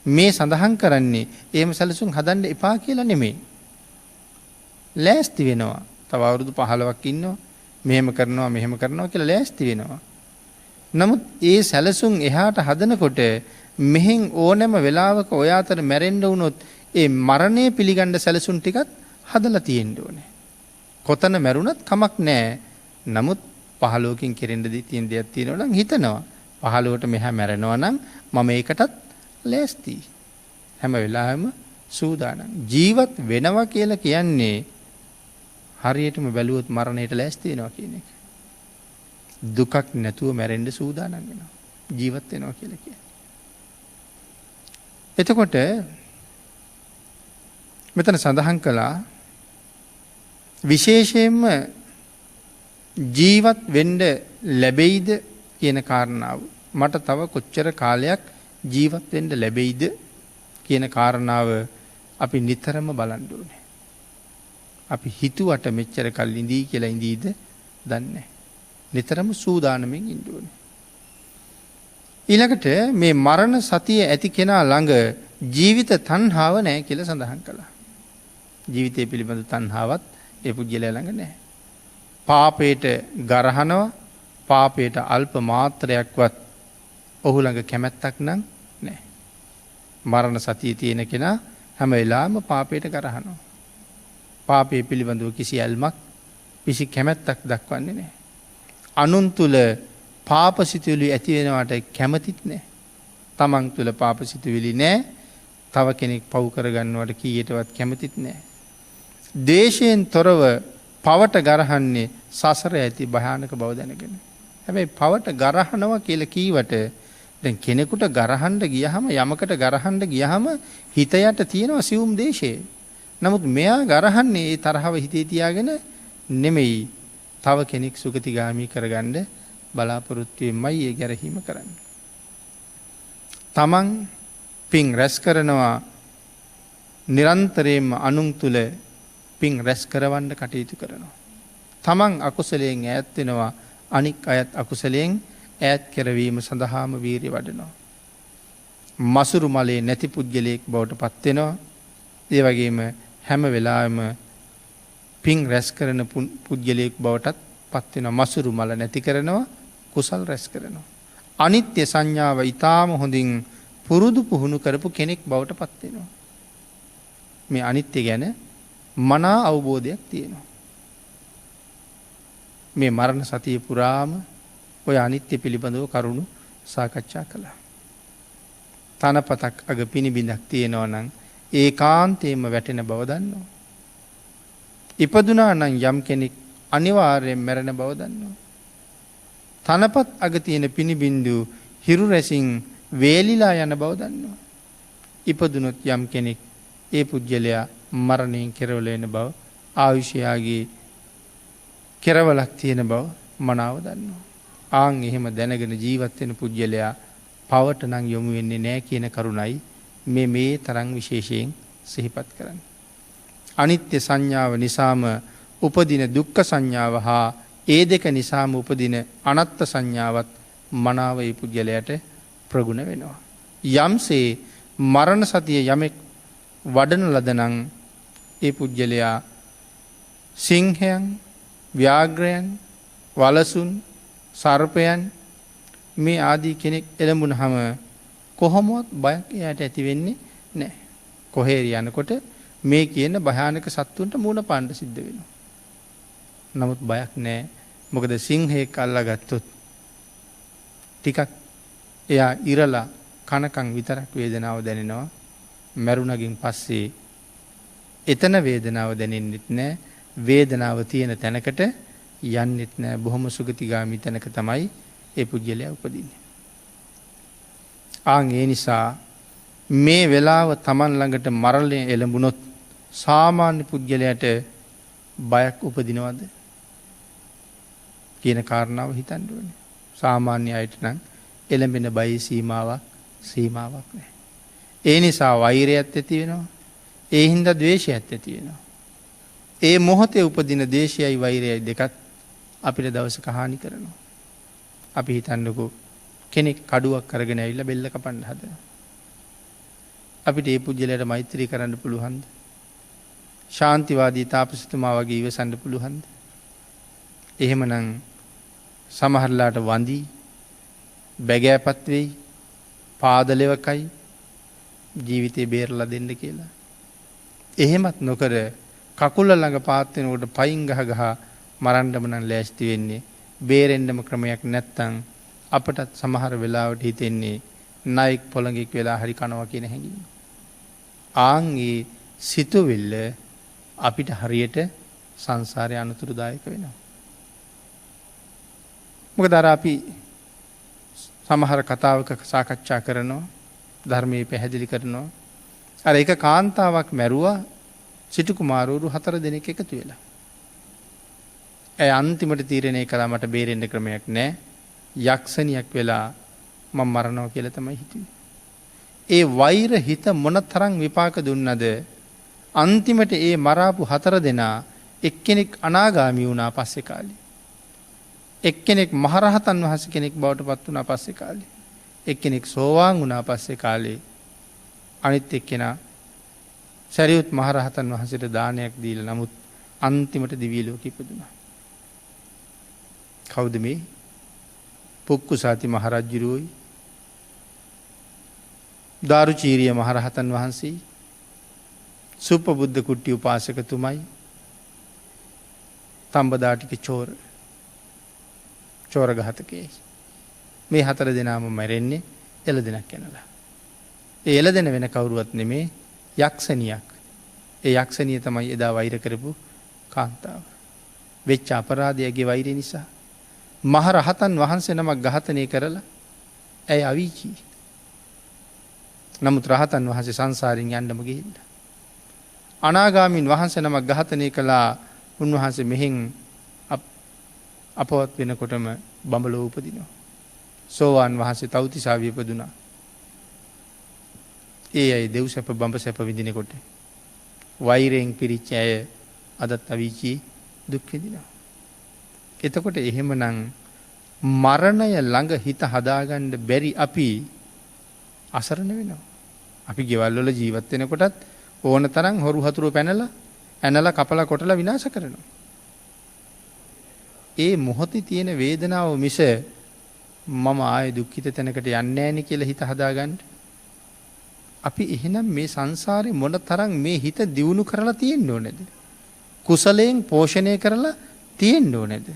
B: මේ සඳහන් කරන්නේ එහෙම සැලසුම් හදන්න එපා කියලා නෙමෙයි. ලෑස්ති වෙනවා. තව අවුරුදු 15ක් ඉන්නවා. මෙහෙම කරනවා කියලා ලෑස්ති වෙනවා. නමුත් ඒ සැලසුම් එහාට හදනකොට මෙහෙන් ඕනෑම වෙලාවක ඔය අතර මැරෙන්න වුණොත් ඒ මරණය පිළිගන්න සැලසුම් ටිකත් හදලා තියෙන්න ඕනේ. කොතන මැරුණත් කමක් නැහැ. නමුත් 15කින් කෙරෙන්න තියෙන දෙයක් තියෙනවා නම් හිතනවා 15ට මෙහා මැරෙනවා නම් මම ඒකටත් ලෑස්ති. හැම වෙලාවෙම සූදානම්. ජීවත් වෙනවා කියලා කියන්නේ හරියටම බැලුවොත් මරණයට ලෑස්ති වෙනවා කියන එක. දුකක් නැතුව මැරෙන්න සූදානම් වෙනවා. ජීවත් වෙනවා කියලා කියන්නේ. එතකොට මෙතන සඳහන් කළා විශේෂයෙන්ම ජීවත් වෙන්න ලැබෙයිද කියන කාරණාව මට තව කොච්චර කාලයක් ජීවත් වෙන්න ලැබෙයිද කියන කාරණාව අපි නිතරම බලන්න ඕනේ. අපි හිතුවට මෙච්චර කල් ඉඳී කියලා ඉඳීද දන්නේ නැහැ. නිතරම සූදානමින් ඉන්න ඕනේ. ඊළඟට මේ මරණ සතිය ඇති කෙනා ළඟ ජීවිත තණ්හාව නැහැ කියලා සඳහන් කළා. ජීවිතය පිළිබඳ තණ්හාවක් ඒ පුජ්‍යලයා ළඟ නැහැ. පාපයට ගරහනවා, පාපයට අල්ප මාත්‍රයක්වත් ඔහු ළඟ කැමැත්තක් නම් නැහැ. මරණ සතිය තියෙන කෙනා හැම වෙලාවෙම පාපයට ගරහනවා. පාපය පිළිබඳව කිසි ඇල්මක්, කිසි කැමැත්තක් දක්වන්නේ නැහැ. අනුන් තුල පාපසිතුවිලි ඇති වෙනවට කැමතිත් නැහැ. තමන් තුල පාපසිතුවිලි නැහැ. තව කෙනෙක් පව් කරගන්නවට කීයටවත් කැමතිත් නැහැ. දේශයෙන් තොරව පවට ගරහන්නේ සසර ඇති භයානක බව දැනගෙන. හැබැයි පවට ගරහනවා කියලා කීවට දැන් කෙනෙකුට ගරහන්න ගියහම යමකට ගරහන්න ගියහම හිත යට තියෙනවා සියුම් දේශේ. නමුත් මෙයා ගරහන්නේ ඒ තරහව හිතේ තියාගෙන නෙමෙයි. තව කෙනෙක් සුගතිගාමී කරගන්න බලාපොරොත්තු වෙමයි ඒ ගැරහීම කරන්නේ. තමන් පින් රැස් කරනවා නිරන්තරයෙන්ම අනුන් තුල පින් රැස් කරවන්න කටයුතු කරනවා. තමන් අකුසලයෙන් ඈත් වෙනවා, අනික් අයත් අකුසලයෙන් ඈත් කරවීම සඳහාම වීරිය වඩනවා. මසුරු මලේ නැති පුද්ගලයෙක් බවට පත් වෙනවා. ඒ වගේම හැම වෙලාවෙම පින් රැස් කරන පුද්ගලයෙක් බවටත් පත් වෙනවා. මසුරු මල නැති කරනවා, කුසල් රැස් කරනවා. අනිත්‍ය සංඥාව ඊටාම හොඳින් පුරුදු පුහුණු කරපු කෙනෙක් බවට පත් වෙනවා. මේ අනිත්‍ය ගැන මනා අවබෝධයක් තියෙනවා. මේ මරණ සතිය පුරාම ඔය අනිත්‍ය පිළිබඳව කරුණු සාකච්ඡා කළා. තනපතක් අග පිනිබිඳක් තියෙනවා නම් ඒකාන්තයෙන්ම වැටෙන බව දන්නවා. ඉපදුනා නම් යම් කෙනෙක් අනිවාර්යෙන් මැරෙන බව දන්නවා. තනපත් අග තියෙන පිනිබිඳු හිරු රැසින් වේලිලා යන බව දන්නවා. ඉපදුනොත් යම් කෙනෙක් ඒ පුජ්‍යලයා මරණයෙන් කෙරවල වෙන බව, ආයුෂයාගේ කෙරවලක් තියෙන බව මනාව දන්නවා. ආන් එහෙම දැනගෙන ජීවත් වෙන පුජ්‍යලයා පවට නම් යොමු වෙන්නේ නැහැ කියන කරුණයි මේ තරම් විශේෂයෙන් සිහිපත් කරන්නේ. අනිත්‍ය සංඥාව නිසාම උපදින දුක්ඛ සංඥාව හා ඒ දෙක නිසාම උපදින අනාත්ම සංඥාවත් මනාව ඒ පුජ්‍යලයට ප්‍රගුණ වෙනවා. යම්සේ මරණ සතිය යමෙක් වඩන ලදනම් ඒ පුජ්‍යලයා සිංහයන්, ව්‍යාග්‍රයන්, වලසුන්, සර්පයන් මේ ආදී කෙනෙක් එළඹුණාම කොහොමවත් බයක් එයාට ඇති වෙන්නේ නැහැ. කොහේ යනකොට මේ කියන භයානක සත්තුන්ට මුණ පාන්න සිද්ධ වෙනවා. නමුත් බයක් නැහැ. මොකද සිංහෙක් අල්ලගත්තොත් ටිකක් එයා ඉරලා කනකන් විතරක් වේදනාව දැනෙනවා. මරුණකින් පස්සේ එතන වේදනාව දැනෙන්නෙත් නැහැ. වේදනාව තියෙන තැනකට යන්නෙත් නැහැ. බොහොම සුගතිගාමී තැනක තමයි ඒ පුජ්‍යලයා උපදින්නේ. ආන් ඒ නිසා මේ වෙලාව Taman ළඟට මරණය එළඹුණොත් සාමාන්‍ය පුජ්‍යලයට බයක් උපදිනවද කියන කාරණාව හිතන්න ඕනේ. සාමාන්‍ය අයට නම් එළඹෙන බයේ සීමාවක් නැහැ. ඒ නිසා වෛරයත් ඇති වෙනවා. ඒ හින්දා ද්වේෂයත් ඇති වෙනවා. ඒ මොහොතේ උපදින ද්වේෂයයි වෛරයයි දෙකත් අපිට දවසක හානි කරනවා. අපි හිතන්නකෝ කෙනෙක් කඩුවක් අරගෙන ඇවිල්ලා බෙල්ල කපන්න හදනවා. අපිට ඒ පුජ්‍යලයට මෛත්‍රී කරන්න පුළුවන්ද? ශාන්තිවාදී තාපසතුමා වගේ ඉවසන්න පුළුවන්ද? එහෙමනම් සමහරලාට වඳි බැගෑපත් වෙයි, පාදලෙවකයි ජීවිතේ බේරලා දෙන්න කියලා. එහෙමත් නොකර කකුල ළඟ පාත් වෙනකොට පයින් ගහ මරන්නම නම් ලෑස්ති වෙන්නේ. බේරෙන්නම ක්‍රමයක් නැත්තම් අපටත් සමහර වෙලාවට හිතෙන්නේ නයික් පොළඟෙක් වෙලා හරි කනවා කියන හැඟීම. ආන් ඒ සිතුවිල්ල අපිට හරියට සංසාරේ අනුතුරුදායක වෙනවා. මොකද අර අපි සමහර කතාවක සාකච්ඡා කරනවා, ධර්මයේ පැහැදිලි කරනවා. අර එක කාන්තාවක් මැරුවා සිටු කුමාරවරු 4 දෙනෙක් එකතු වෙලා. ඒ අන්තිමට තීරණය කළා මට බේරෙන්න ක්‍රමයක් නැහැ. යක්ෂණියක් වෙලා මම මරනවා කියලා තමයි හිතුවේ. ඒ වෛර හිත මොනතරම් විපාක දුන්නද අන්තිමට ඒ මරාපු 4 දෙනා එක්කෙනෙක් අනාගාමී වුණා පස්සේ කාලේ. එක්කෙනෙක් මහරහතන් වහන්සේ කෙනෙක් බවට පත් වුණා පස්සේ කාලේ. එක්කෙනෙක් සෝවාන් වුණා පස්සේ කාලේ. අනිත් එක්කෙනා සරියුත් මහරහතන් වහන්සේට දානයක් දීලා නමුත් අන්තිමට දිව්‍ය ලෝකෙ ඉපදුණා. කවුද මේ? පුක්කුසාති මහරජුරුයි දාරුචීරිය මහරහතන් වහන්සේ සුපබුද්ධ කුට්ටි උපාසකතුමයි තම්බදාටික චෝර ඝාතකයෙක්. මේ 4 දෙනාම මැරෙන්නේ එළදෙනක් යනලා. ඒ එළදෙන වෙන කවුරුවත් නෙමේ යක්ෂණියක්. ඒ යක්ෂණිය තමයි එදා වෛර කරපු කාන්තාව. වෙච්ච අපරාධයගේ වෛරය නිසා මහ රහතන් වහන්සේ නමක් ඝාතනය කරලා ඇය අවීචී. නමුත් රහතන් වහන්සේ සංසාරයෙන් යන්නම ගිහිල්ලා. අනාගාමීන් වහන්සේ නමක් ඝාතනය කළා. උන්වහන්සේ මෙහෙන් අපවත් වෙනකොටම බඹලෝ උපදිනවා. සෝවාන් වහන්සේ තව්තිසාවිය ඉපදුනා. ඒ අය දෙව් සැප බඹ සැප විඳිනකොට වෛරයෙන් පිරිච්ච අය අදත් අවීචී දුක් විඳිනවා. එතකොට එහෙමනම් මරණය ළඟ හිත හදාගන්න බැරි අපි අසරණ වෙනවා. අපි ගෙවල් වල ජීවත් වෙනකොටත් ඕන තරම් හොරු හතුරු පැනලා ඇනලා කපලා කොටලා විනාශ කරනවා. ඒ මොහොතේ තියෙන වේදනාව මිස මම ආයේ දුක්ඛිත තැනකට යන්නේ නැහැ නේ කියලා හිත හදාගන්න. අපි එහෙනම් මේ සංසාරේ මොන තරම් මේ හිත දියුණු කරලා තියෙන්න ඕනේද? කුසලයෙන් පෝෂණය කරලා තියෙන්න ඕනේද?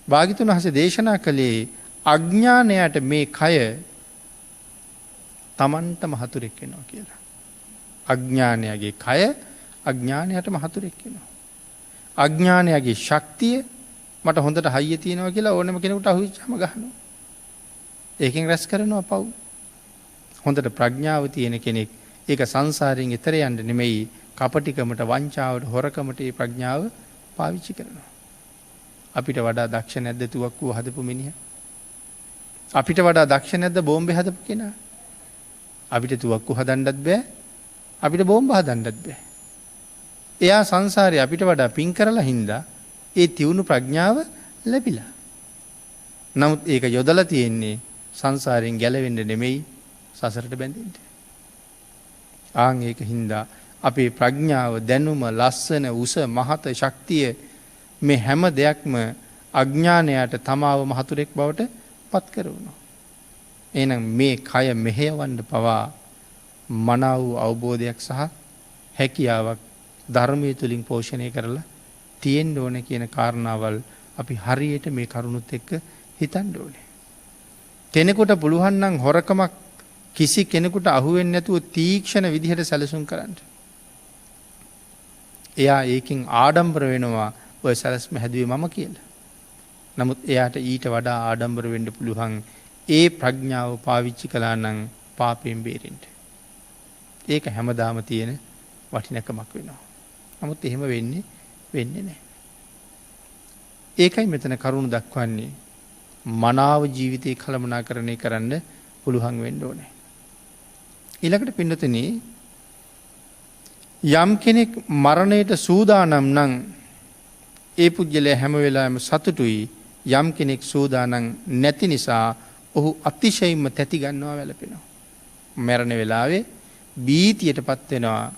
B: භාග්‍යතුන් වහන්සේ දේශනා කළේ අඥානයට මේ කය තමන්ටම හතුරෙක් වෙනවා කියලා. අඥානයගේ කය අඥානයටම හතුරෙක් වෙනවා. අඥානයගේ ශක්තිය මට හොඳට හයිය තියෙනවා කියලා ඕනම කෙනෙකුට අහුවෙච්චාම ගහනවා. ඒකෙන් රැස් කරනවා පව්. හොඳට ප්‍රඥාව තියෙන කෙනෙක් ඒක සංසාරයෙන් එතර යන්න නෙමෙයි කපටිකමට වංචාවට හොරකමට මේ ප්‍රඥාව පාවිච්චි කරනවා. අපිට වඩා දක්ෂ නැද්ද තුවක්කුව හදපු මිනිහා? අපිට වඩා දක්ෂ නැද්ද බෝම්බේ හදපු කෙනා? අපිට තුවක්කු හදන්නත් බෑ. අපිට බෝම්බ හදන්නත් බෑ. එයා සංසාරේ අපිට වඩා පින් කරලා හින්දා ඒ තියුණු ප්‍රඥාව ලැබිලා. නමුත් ඒක යොදලා තියෙන්නේ සංසාරයෙන් ගැලවෙන්න නෙමෙයි සසරට බැඳෙන්න. ආන් ඒක හින්දා අපේ ප්‍රඥාව දැනුම ලස්සන උස මහත ශක්තිය මේ හැම දෙයක්ම අඥානයට තමාව මහතුරෙක් බවට පත් කරනවා. එහෙනම් මේ කය මෙහෙයවන්න පවා මනා වූ අවබෝධයක් සහ හැකියාවක් ධර්මයේ තුලින් පෝෂණය කරලා තියෙන්න ඕනේ කියන කාරණාවල් අපි හරියට මේ කරුණුත් එක්ක හිතන්න ඕනේ. කෙනෙකුට පුළුවන් නම් හොරකමක් කිසි කෙනෙකුට අහුවෙන්නේ නැතුව තීක්ෂණ විදිහට සැලසුම් කරන්න. එයා ඒකෙන් ආඩම්බර වෙනවා ඔය සැලස්ම හැදුවේ මම කියලා. නමුත් එයාට ඊට වඩා ආඩම්බර වෙන්න පුළුවන් ඒ ප්‍රඥාව පාවිච්චි කළා නම් පාපයෙන් බේරෙන්න. ඒක හැමදාම තියෙන වටිනකමක් වෙනවා. නමුත් එහෙම වෙන්නේ නැහැ. ඒකයි මෙතන කරුණ දක්වන්නේ මනාව ජීවිතේ කළමනාකරණය කරන්න පුළුවන් වෙන්න ඕනේ. ඊළඟට පින්නතනේ යම් කෙනෙක් මරණයට සූදානම් නම් ඒ පුජ්‍යලයා හැම වෙලාවෙම සතුටුයි. යම් කෙනෙක් සූදානම් නැති නිසා ඔහු අතිශයින්ම තැති ගන්නවා වැළපෙනවා. මරණ වෙලාවේ බීතියටපත් වෙනවා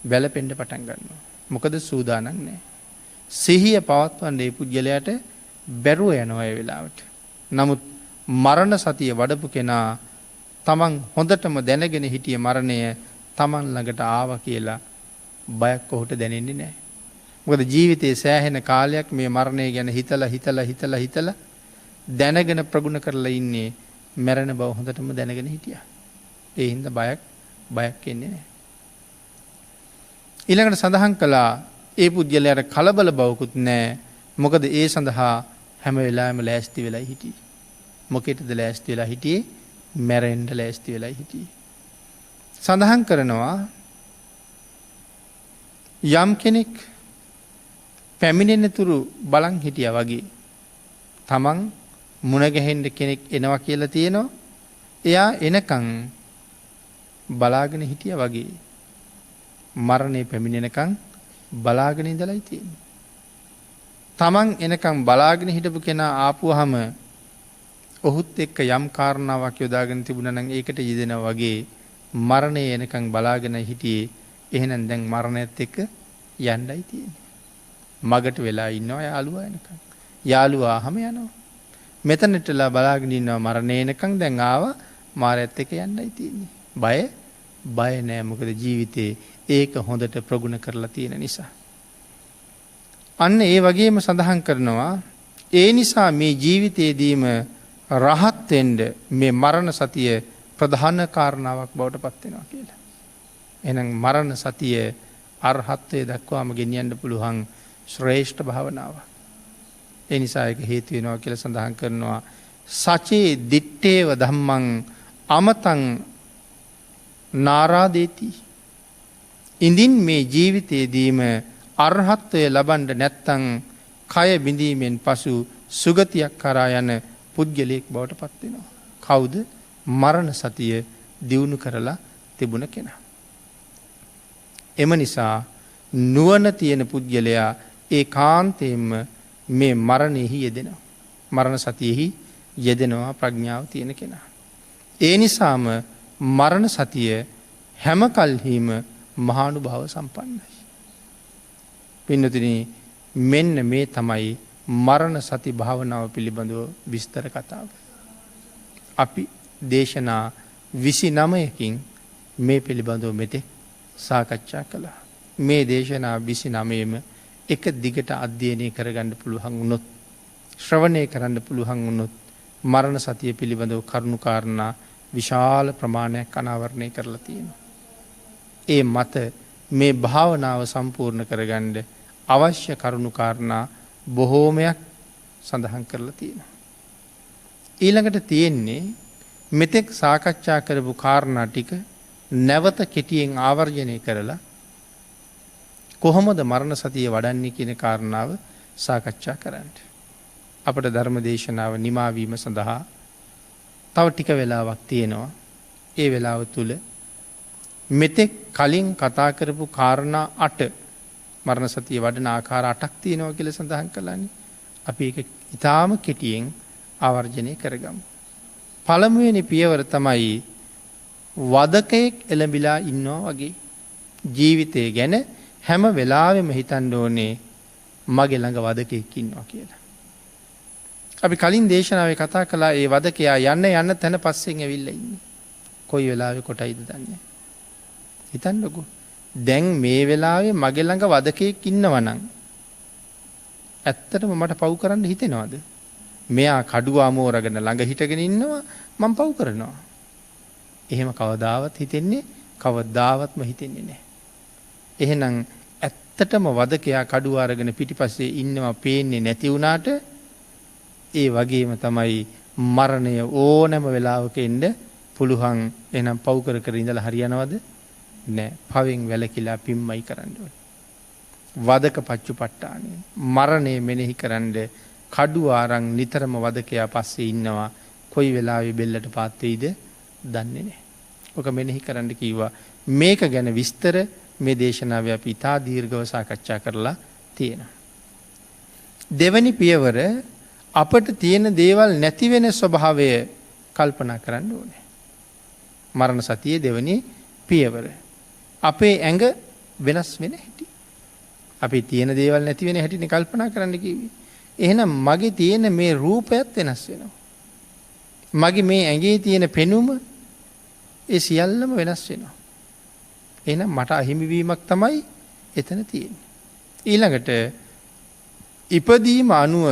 B: වැළපෙන්න පටන් ගන්නවා. මොකද සූදානම් නැහැ. සිහිය පවත්වන්න ඒ පුජ්‍යලයාට බැරුව යනවා ඒ වෙලාවට. නමුත් මරණ සතිය වඩපු කෙනා තමන් හොඳටම දැනගෙන හිටිය මරණය තමන් ළඟට ආවා කියලා බයක් ඔහුට දැනෙන්නේ නැහැ. මොකද ජීවිතයේ සෑහෙන කාලයක් මේ මරණය ගැන හිතලා දැනගෙන ප්‍රගුණ කරලා ඉන්නේ මරණ බව හොඳටම දැනගෙන හිටියා. ඒ හින්දා බයක් එන්නේ නැහැ. ඊළඟට සඳහන් කළා ඒ පුජ්‍යලයාට කලබල බවකුත් නැහැ. මොකද ඒ සඳහා හැම වෙලාවෙම ලෑස්ති වෙලා හිටියේ. මොකේද ලෑස්ති වෙලා හිටියේ? මැරෙන්න ලෑස්ති වෙලා හිටියේ. සඳහන් කරනවා යම් කෙනෙක් පැමිණෙන තුරු බලන් හිටියා වගේ තමන් මුණගැහෙන්න කෙනෙක් එනවා කියලා තියෙනවා. එයා එනකන් බලාගෙන හිටියා වගේ මරණය පැමිණෙනකන් බලාගෙන ඉඳලායි තියෙන්නේ. තමන් එනකන් බලාගෙන හිටපු කෙනා ආපුවාම ඔහුත් එක්ක යම් කාරණාවක් යොදාගෙන තිබුණා නම් ඒකට යෙදෙනා වගේ මරණය එනකන් බලාගෙන හිටියේ. එහෙනම් දැන් මරණයත් එක්ක යන්නයි තියෙන්නේ. මගට වෙලා ඉන්නවා යාළුවා එනකන්. යාළුවා ආහම යනවා. මෙතනටලා බලාගෙන ඉන්නවා මරණය එනකන් දැන් ආවා මාරයත් එක්ක යන්නයි තියෙන්නේ. බය නෑ මොකද ජීවිතේ ඒක හොඳට ප්‍රගුණ කරලා තියෙන නිසා. අන්න ඒ වගේම සඳහන් කරනවා ඒ නිසා මේ ජීවිතයේදීම රහත් වෙන්න මේ මරණ සතිය ප්‍රධාන කාරණාවක් බවට පත් වෙනවා කියලා. එහෙනම් මරණ සතිය අරහත්ත්වයට දක්වාම ගෙනියන්න පුළුවන් ශ්‍රේෂ්ඨ භාවනාවක්. ඒ නිසා ඒක හේතු වෙනවා කියලා සඳහන් කරනවා. සචේ දිත්තේව ධම්මං අමතං නාරාදේති. ඉඳින් මේ ජීවිතයේදීම අරහත්ත්වය ලබන්න නැත්තම් කය බිඳීමෙන් පසු සුගතියක් කරා යන පුද්ගලයෙක් බවට පත් වෙනවා. කවුද? මරණ සතිය දියුණු කරලා තිබුණ කෙනා. එම නිසා නුවණ තියෙන පුද්ගලයා ඒකාන්තයෙන්ම මේ මරණයෙහි යෙදෙනවා. මරණ සතියෙහි යෙදෙනවා ප්‍රඥාව තියෙන කෙනා. ඒ නිසාම මරණ සතිය හැම කල්හිම මහානුභාව සම්පන්නයි. පින්නතුනි මෙන්න මේ තමයි මරණ සති භාවනාව පිළිබඳව විස්තර කතාව. අපි දේශනා 29කින් මේ පිළිබඳව මෙතෙක් සාකච්ඡා කළා. මේ දේශනා 29ම එක දිගට අධ්‍යයනය කරගන්න පුළුවන් වුණොත්, ශ්‍රවණය කරන්න පුළුවන් වුණොත් මරණ සතිය පිළිබඳව කරුණු කාරණා විශාල ප්‍රමාණයක් අනාවරණය කරලා තියෙනවා. ඒ මත මේ භාවනාව සම්පූර්ණ කරගන්න අවශ්‍ය කරුණු කාරණා බොහෝමයක් සඳහන් කරලා තියෙනවා. ඊළඟට තියෙන්නේ මෙතෙක් සාකච්ඡා කරපු කාරණා ටික නැවත කෙටියෙන් ආවර්ජනය කරලා කොහොමද මරණ සතිය වඩන්නේ කියන කාරණාව සාකච්ඡා කරන්න. අපට ධර්ම දේශනාව නිමා වීම සඳහා තව ටික වෙලාවක් තියෙනවා. ඒ වෙලාව තුල මෙතෙක් කලින් කතා කරපු කාරණා 8 මරණ සතිය වඩන ආකාර 8ක් තියෙනවා කියලා සඳහන් කළානේ. අපි ඒක ඊටාම කෙටියෙන් ආවර්ජනය කරගමු. පළමුවෙනි පියවර තමයි වදකයෙක් එළඹිලා ඉන්නවා වගේ ජීවිතය ගැන හැම වෙලාවෙම හිතන්න ඕනේ මගේ ළඟ වදකයෙක් ඉන්නවා කියලා. අපි කලින් දේශනාවේ කතා කළා ඒ වදකයා යන්න තැන පස්සෙන් ඇවිල්ලා ඉන්නේ. කොයි වෙලාවෙ කොටයිද දන්නේ. හිතන්නකෝ. දැන් මේ වෙලාවේ මගේ ළඟ වදකයෙක් ඉන්නවා නම් ඇත්තටම මට පව් කරන්න හිතෙනවද? මෙයා කඩුව අමෝරගෙන ළඟ හිටගෙන ඉන්නවා මම පව් කරනවා. එහෙම කවදාවත් කවදාවත්ම හිතෙන්නේ නැහැ. එහෙනම් ඇත්තටම වදකයා කඩුව අරගෙන පිටිපස්සේ ඉන්නවා පේන්නේ නැති වුණාට ඒ වගේම තමයි මරණය ඕනෑම වෙලාවක එන්න පුළුවන්. එහෙනම් පව් කර ඉඳලා හරියනවද? නෑ. පවෙන් වැළකීලා පිම්මයි කරන්න ඕනේ. වදක පච්චුපට්ඨානෙ මරණය මෙනෙහි කරන්න කඩුව අරන් නිතරම වදකයා පස්සේ ඉන්නවා. කොයි වෙලාවෙ බෙල්ලට පාත් වෙයිද දන්නේ නැහැ. ඔක මෙනෙහි කරන්න කිව්වා. මේක ගැන විස්තර මේ දේශනාවේ අපි ඉතා දීර්ඝව සාකච්ඡා කරලා තියෙනවා. දෙවැනි පියවර අපට තියෙන දේවල් නැති වෙන ස්වභාවය කල්පනා කරන්න ඕනේ. මරණ සතියේ දෙවැනි පියවර. අපේ ඇඟ වෙනස් වෙන හැටි. අපි තියෙන දේවල් නැති වෙන හැටිනේ කල්පනා කරන්න කිව්වේ. එහෙනම් මගේ තියෙන මේ රූපයත් වෙනස් වෙනවා. මගේ මේ ඇඟේ තියෙන පෙනුම ඒ සියල්ලම වෙනස් වෙනවා. එහෙනම් මට අහිමිවීමක් තමයි එතන තියෙන්නේ. ඊළඟට ඉපදීම අනුව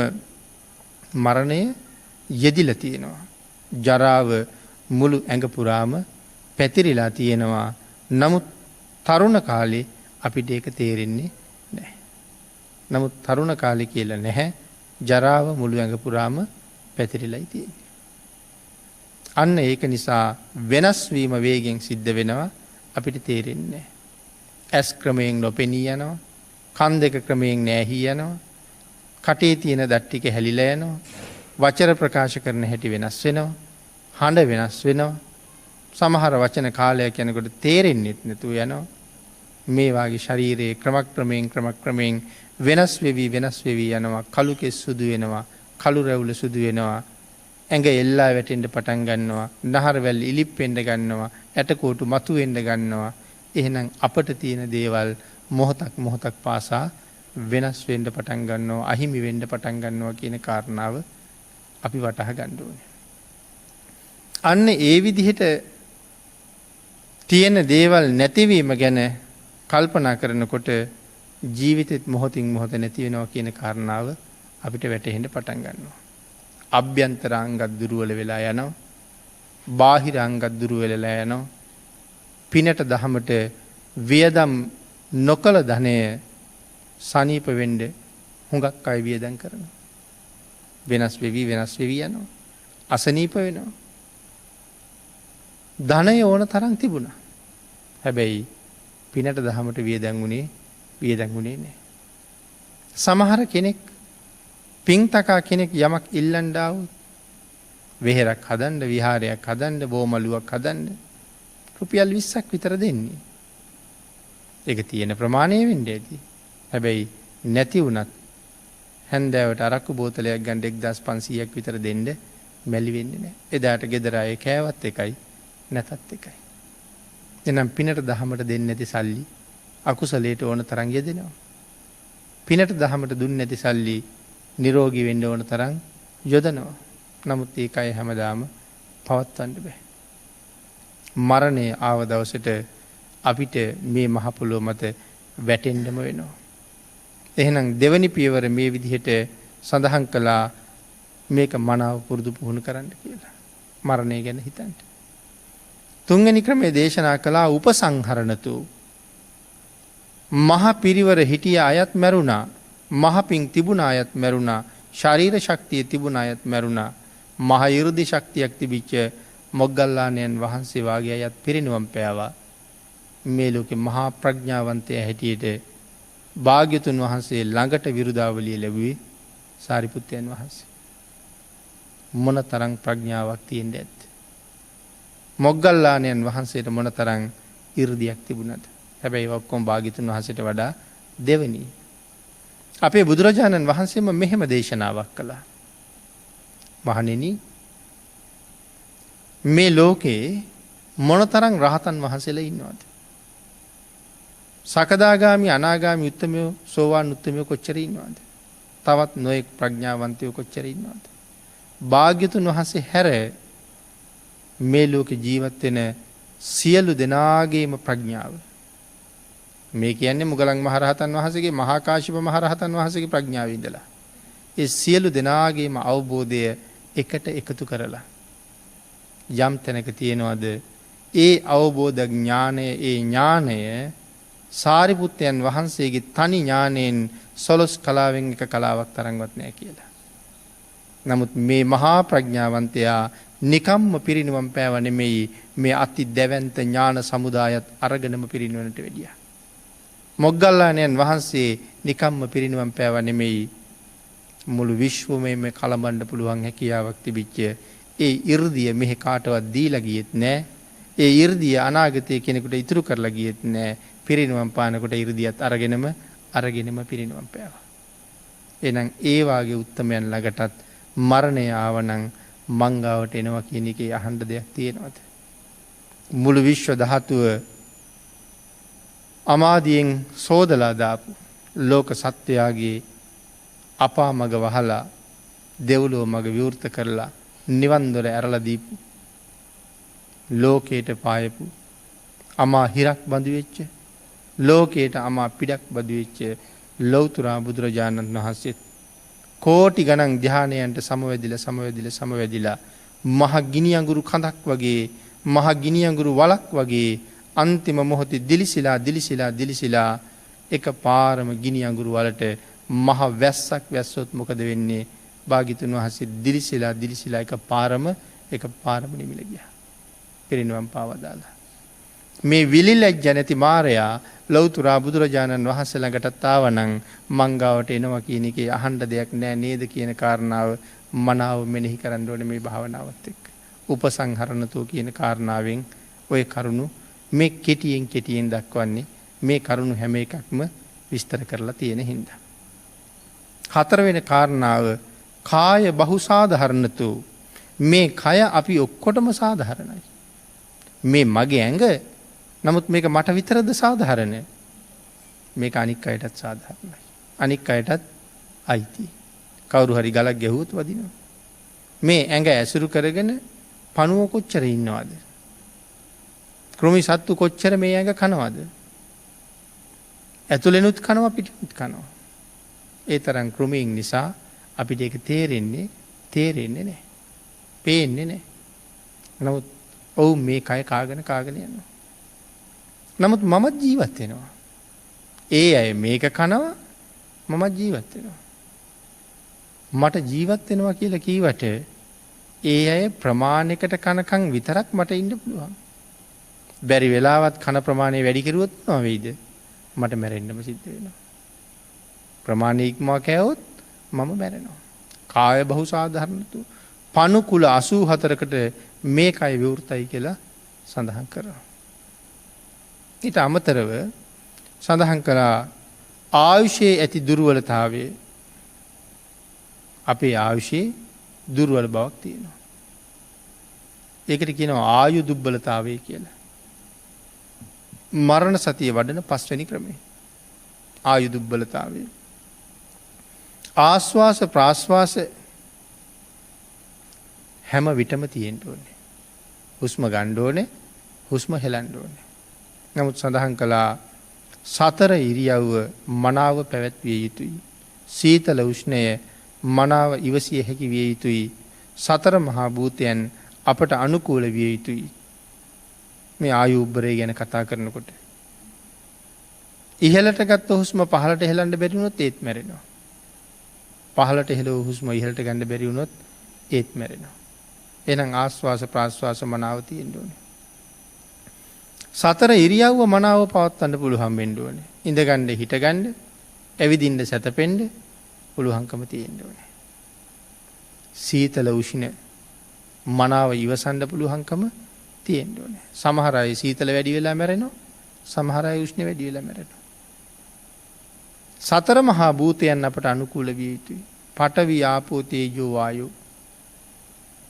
B: මරණය යෙදිලා තියෙනවා. ජරාව මුළු ඇඟ පුරාම පැතිරිලා තියෙනවා. නමුත් තරුණ කාලේ අපිට ඒක තේරෙන්නේ නැහැ. නමුත් තරුණ කාලේ කියලා නැහැ. ජරාව මුළු ඇඟ පුරාම පැතිරිලායි තියෙන්නේ. අන්න ඒක නිසා වෙනස් වීම වේගෙන් සිද්ධ වෙනවා. අපිට තේරෙන්නේ නැහැ. ඇස් ක්‍රමයෙන් නොපෙනී යනවා. කන් දෙක ක්‍රමයෙන් නැහී යනවා. කටේ තියෙන දත් ටික හැලිලා යනවා. වචර ප්‍රකාශ කරන හැටි වෙනස් වෙනවා. හඬ වෙනස් වෙනවා. සමහර වචන කාලයක් යනකොට තේරෙන්නෙත් නැතුව යනවා. මේ වාගේ ශරීරයේ ක්‍රමක්‍රමයෙන් වෙනස් වෙවි යනවා. කළු කෙස් සුදු වෙනවා. කළු රැවුල සුදු වෙනවා. ඇඟ එල්ලා වැටෙන්න පටන් ගන්නවා. නහර වැල් ඉලිප් වෙන්න ගන්නවා. ඇටකොටු මතු වෙන්න ගන්නවා. එහෙනම් අපට තියෙන දේවල් මොහොතක් පාසා වෙනස් වෙන්න පටන් ගන්නවා. අහිමි වෙන්න පටන් ගන්නවා කියන කාරණාව අපි වටහා ගන්න ඕනේ. අන්න ඒ විදිහට තියෙන දේවල් නැතිවීම ගැන කල්පනා කරනකොට ජීවිතෙත් මොහොතින් මොහොත නැති වෙනවා කියන කාරණාව අපිට වැටහෙන්න පටන් ගන්නවා. අභ්‍යන්තර අංගත් දුර්වල වෙලා යනවා. බාහිර අංගත් දුර්වල වෙලා යනවා. පිනට දහමට වියදම් නොකළ ධනය සනීප වෙන්න හුඟක් අය වියදම් කරනවා. වෙනස් වෙවි යනවා. අසනීප වෙනවා. ධනය ඕන තරම් තිබුණා. හැබැයි පිනට දහමට වියදම් වුණේ නැහැ. සමහර කෙනෙක් පින් තකා කෙනෙක් යමක් ඉල්ලන්න ආවොත් වෙහෙරක් හදන්න, විහාරයක් හදන්න, බෝමලුවක් හදන්න රුපියල් 20ක් විතර දෙන්නේ. ඒක තියෙන ප්‍රමාණය වෙන්න ඇති. හැබැයි නැති වුණත් හැන්දෑවට අරක්කු බෝතලයක් ගන්න 1500ක් විතර දෙන්න මැලි වෙන්නේ නැහැ. එදාට ගෙදර අය කෑවත් එකයි නැතත් එකයි. එනම් පිනට දහමට දෙන්නේ නැති සල්ලි අකුසලයට ඕන තරම් යෙදෙනවා. පිනට දහමට දුන්නේ නැති සල්ලි නිරෝගී වෙන්න ඕන තරම් යොදනවා. නමුත් ඒකයි හැමදාම පවත්වන්න බෑ. මරණය ආව දවසට අපිට මේ මහ පොළොව මත වැටෙන්නම වෙනවා. එහෙනම් දෙවනි පියවර මේ විදිහට සඳහන් කළා මේක මනාව පුරුදු පුහුණු කරන්න කියලා. මරණය ගැන හිතන්න. තුන්වෙනි ක්‍රමයේ දේශනා කළා උපසංහරණතු. මහ පිරිවර හිටිය අයත් මැරුණා. මහ පිං තිබුණ අයත් මැරුණා. ශරීර ශක්තිය තිබුණ අයත් මැරුණා. මහ 이르දි ශක්තියක් තිබිච්ච මොග්ගල්ලාණන් වහන්සේ වාගේ අයත් පිරිනිවන් පෑවා. මේ ලෝකේ මහා ප්‍රඥාවන්තයා හැටියට භාග්‍යතුන් වහන්සේ ළඟට විරුදාවලිය ලැබුවේ සාරිපුත්තයන් වහන්සේ. මොන තරම් ප්‍රඥාවක් තියෙන්න ඇද්ද? මොග්ගල්ලාණන් වහන්සේට මොන තරම් 이르දියක් තිබුණද? හැබැයි ඔක්කොම භාග්‍යතුන් වහන්සේට වඩා දෙවෙනි. අපේ බුදුරජාණන් වහන්සේම මෙහෙම දේශනාවක් කළා. මහණෙනි මේ ලෝකේ මොනතරම් රහතන් වහන්සේලා ඉන්නවද? සකදාගාමි අනාගාමි උත්තමයෝ සෝවාන් උත්තමයෝ කොච්චර ඉන්නවද? තවත් නොයෙක් ප්‍රඥාවන්තයෝ කොච්චර ඉන්නවද? භාග්‍යතුන් වහන්සේ හැර මේ ලෝකේ ජීවත් වෙන සියලු දෙනාගේම ප්‍රඥාව මේ කියන්නේ මුගලන් මහරහතන් වහන්සේගේ මහා කාශ්‍යප මහරහතන් වහන්සේගේ ප්‍රඥාව ඉඳලා ඒ සියලු දෙනාගේම අවබෝධය එකට එකතු කරලා යම් තැනක තියෙනවද ඒ අවබෝධ ඥානය ඒ ඥානය සාරිපුත්තයන් වහන්සේගේ තනි ඥාණයෙන් සොලොස් කලාවෙන් එක කලාවක් තරම්වත් නැහැ කියලා. නමුත් මේ මහා ප්‍රඥාවන්තයා නිකම්ම පිරිනිවන් පෑව නෙමෙයි මේ අති දැවැන්ත ඥාන සමුදායත් අරගෙනම පිරිනිවනට වෙඩියා. මොග්ගල්ලාණන් වහන්සේ නිකම්ම පිරිනිවන් පෑව නෙමෙයි මුළු විශ්වෙම කලඹන්න පුළුවන් හැකියාවක් තිබිච්ච ඒ 이르දිය මෙහි කාටවත් දීලා ගියෙත් නැහැ. ඒ 이르දිය අනාගතයේ කෙනෙකුට ඉතුරු කරලා ගියෙත් නැහැ. පිරිනිවන් පානකොට 이르දියත් අරගෙනම පිරිනිවන් පෑවා. එහෙනම් ඒ වාගේ උත්තමයන් ළඟටත් මරණය ආවනම් මංගාවට එනවා කියන එකේ අහන්න දෙයක් තියෙනවද? මුළු විශ්ව ධාතුව අමාදියෙන් සෝදලා දාපු ලෝක සත්වයාගේ අපා මග වහලා දෙව්ලොව මග විවෘත කරලා නිවන් දොර ඇරලා දීපු ලෝකයට පායපු අමා හිරක් බඳු වෙච්ච ලෝකයට අමා පිටක් බඳු වෙච්ච ලෞතුරා බුදුරජාණන් වහන්සේ කෝටි ගණන් ධානයන්ට සමවැදිලා මහ ගිනි අඟුරු කඳක් වගේ මහ ගිනි අඟුරු වලක් වගේ අන්තිම මොහොතේ දිලිසිලා එක පාරම ගිනි අඟුරු වලට මහ වැස්සක් වැස්සොත් මොකද වෙන්නේ? භාග්‍යතුන් වහන්සේ දිලිසිලා එක පාරම නිමිල ගියා. පිරිනිවන් පාවා දාලා. මේ විලිලැජ්ජ නැති මාරයා ලෞතුරා බුදුරජාණන් වහන්සේ ළඟටත් ආවනම් මංගාවට එනවා කියන එකේ අහන්න දෙයක් නෑ නේද කියන කාරණාව මනාව මෙනෙහි කරන්න ඕනේ මේ භාවනාවත් එක්ක. උපසංහරණතෝ කියන කාරණාවෙන් ඔය කරුණු මේ කෙටියෙන් දක්වන්නේ මේ කරුණු හැම එකක්ම විස්තර කරලා තියෙන හින්දා. හතරවෙනි කාරණාව කාය බහුසාධාරණතෝ මේ කය අපි ඔක්කොටම සාධාරණයි. මේ මගේ ඇඟ නමුත් මේක මට විතරද සාධාරණ? මේක අනික් අයටත් සාධාරණයි. අනික් අයටත් අයිති. කවුරු හරි ගලක් ගැහුවොත් වදිනවා. මේ ඇඟ ඇසුරු කරගෙන පණුව කොච්චර ඉන්නවද? කෘමි සත්තු කොච්චර මේ ඇඟ කනවද? ඇතුළෙනුත් කනවා පිටිනුත් කනවා. ඒ තරම් කෘමීන් නිසා අපිට ඒක තේරෙන්නේ නැහැ. පේන්නේ නැහැ. නමුත් ඔවුන් මේ කය කාගෙන යනවා. නමුත් මමත් ජීවත් වෙනවා. ඒ අය මේක කනවා මමත් ජීවත් වෙනවා. මට ජීවත් වෙනවා කියලා කීවට ඒ අය ප්‍රමාණයකට කනකම් විතරක් මට ඉන්න පුළුවන්. බැරි වෙලාවත් කන ප්‍රමාණය වැඩි කරුවොත් මොනවා වෙයිද? මට මැරෙන්නම සිද්ධ වෙනවා. ප්‍රමාණය ඉක්මවා කෑවොත් මම මැරෙනවා. කාය බහුසාධාරණතු පණු කුල 84කට මේ කය විවෘතයි කියලා සඳහන් කරනවා. ඊට අමතරව සඳහන් කළා ආයුෂයේ ඇති දුර්වලතාවය. අපේ ආයුෂයේ දුර්වල බවක් තියෙනවා. ඒකට කියනවා ආයු දුබ්බලතාවය කියලා. මරණ සතිය වඩන 5 වෙනි ක්‍රමය. ආයු දුබ්බලතාවය. ආස්වාස ප්‍රාස්වාස හැම විටම තියෙන්න ඕනේ. හුස්ම ගන්න ඕනේ, හුස්ම හෙලන්න ඕනේ. නමුත් සඳහන් කළා සතර ඉරියව්ව මනාව පැවැත්විය යුතුයි. සීතල උෂ්ණය මනාව ඉවසිය හැකි විය යුතුයි. සතර මහා භූතයන් අපට අනුකූල විය යුතුයි. මේ ආයු උබ්බරය ගැන කතා කරනකොට ඉහළට ගත්ත හුස්ම පහළට හෙලන්න බැරි වුණොත් ඒත් මැරෙනවා. පහළට හෙලව හුස්ම ඉහළට ගන්න බැරි වුණොත් ඒත් මැරෙනවා. එහෙනම් ආස්වාස ප්‍රාස්වාස මනාව තියෙන්න ඕනේ. සතර ඉරියව්ව මනාව පවත්වන්න පුළුවන් වෙන්න ඕනේ. ඉඳගන්න හිටගන්න, ඇවිදින්න සැතපෙන්න පුළුවන්කම තියෙන්න ඕනේ. සීතල උෂ්ණ මනාව ඉවසන්න පුළුවන්කම තියෙන්න ඕනේ. සමහර අය සීතල වැඩි වෙලා මැරෙනවා. සමහර අය උෂ්ණ වැඩි වෙලා මැරෙනවා. සතර මහා භූතයන් අපට අනුකූල විය යුතුයි. පඨවි ආපෝ තේජෝ වායෝ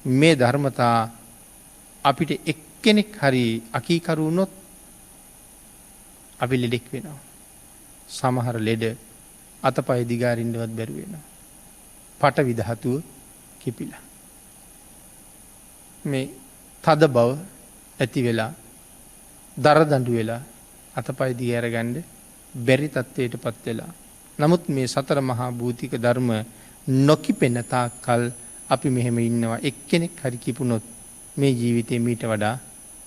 B: මේ ධර්මතා අපිට එක්කෙනෙක් හරි අකීකරු වුණොත් අපි ලෙඩෙක් වෙනවා. සමහර ලෙඩ අතපය දිගාරින්නවත් බැරුව වෙනවා. පඨවි ධාතුව කිපිලා. මේ තද බව ඇති වෙලා දරදඬු වෙලා අතපය දිග අරගන්න බැරි තත්ත්වයටපත් වෙලා. නමුත් මේ සතර මහා භූතික ධර්ම නොකිපෙන තාක්කල් අපි මෙහෙම ඉන්නවා. එක්කෙනෙක් හරි කිපුණොත් මේ ජීවිතේ මීට වඩා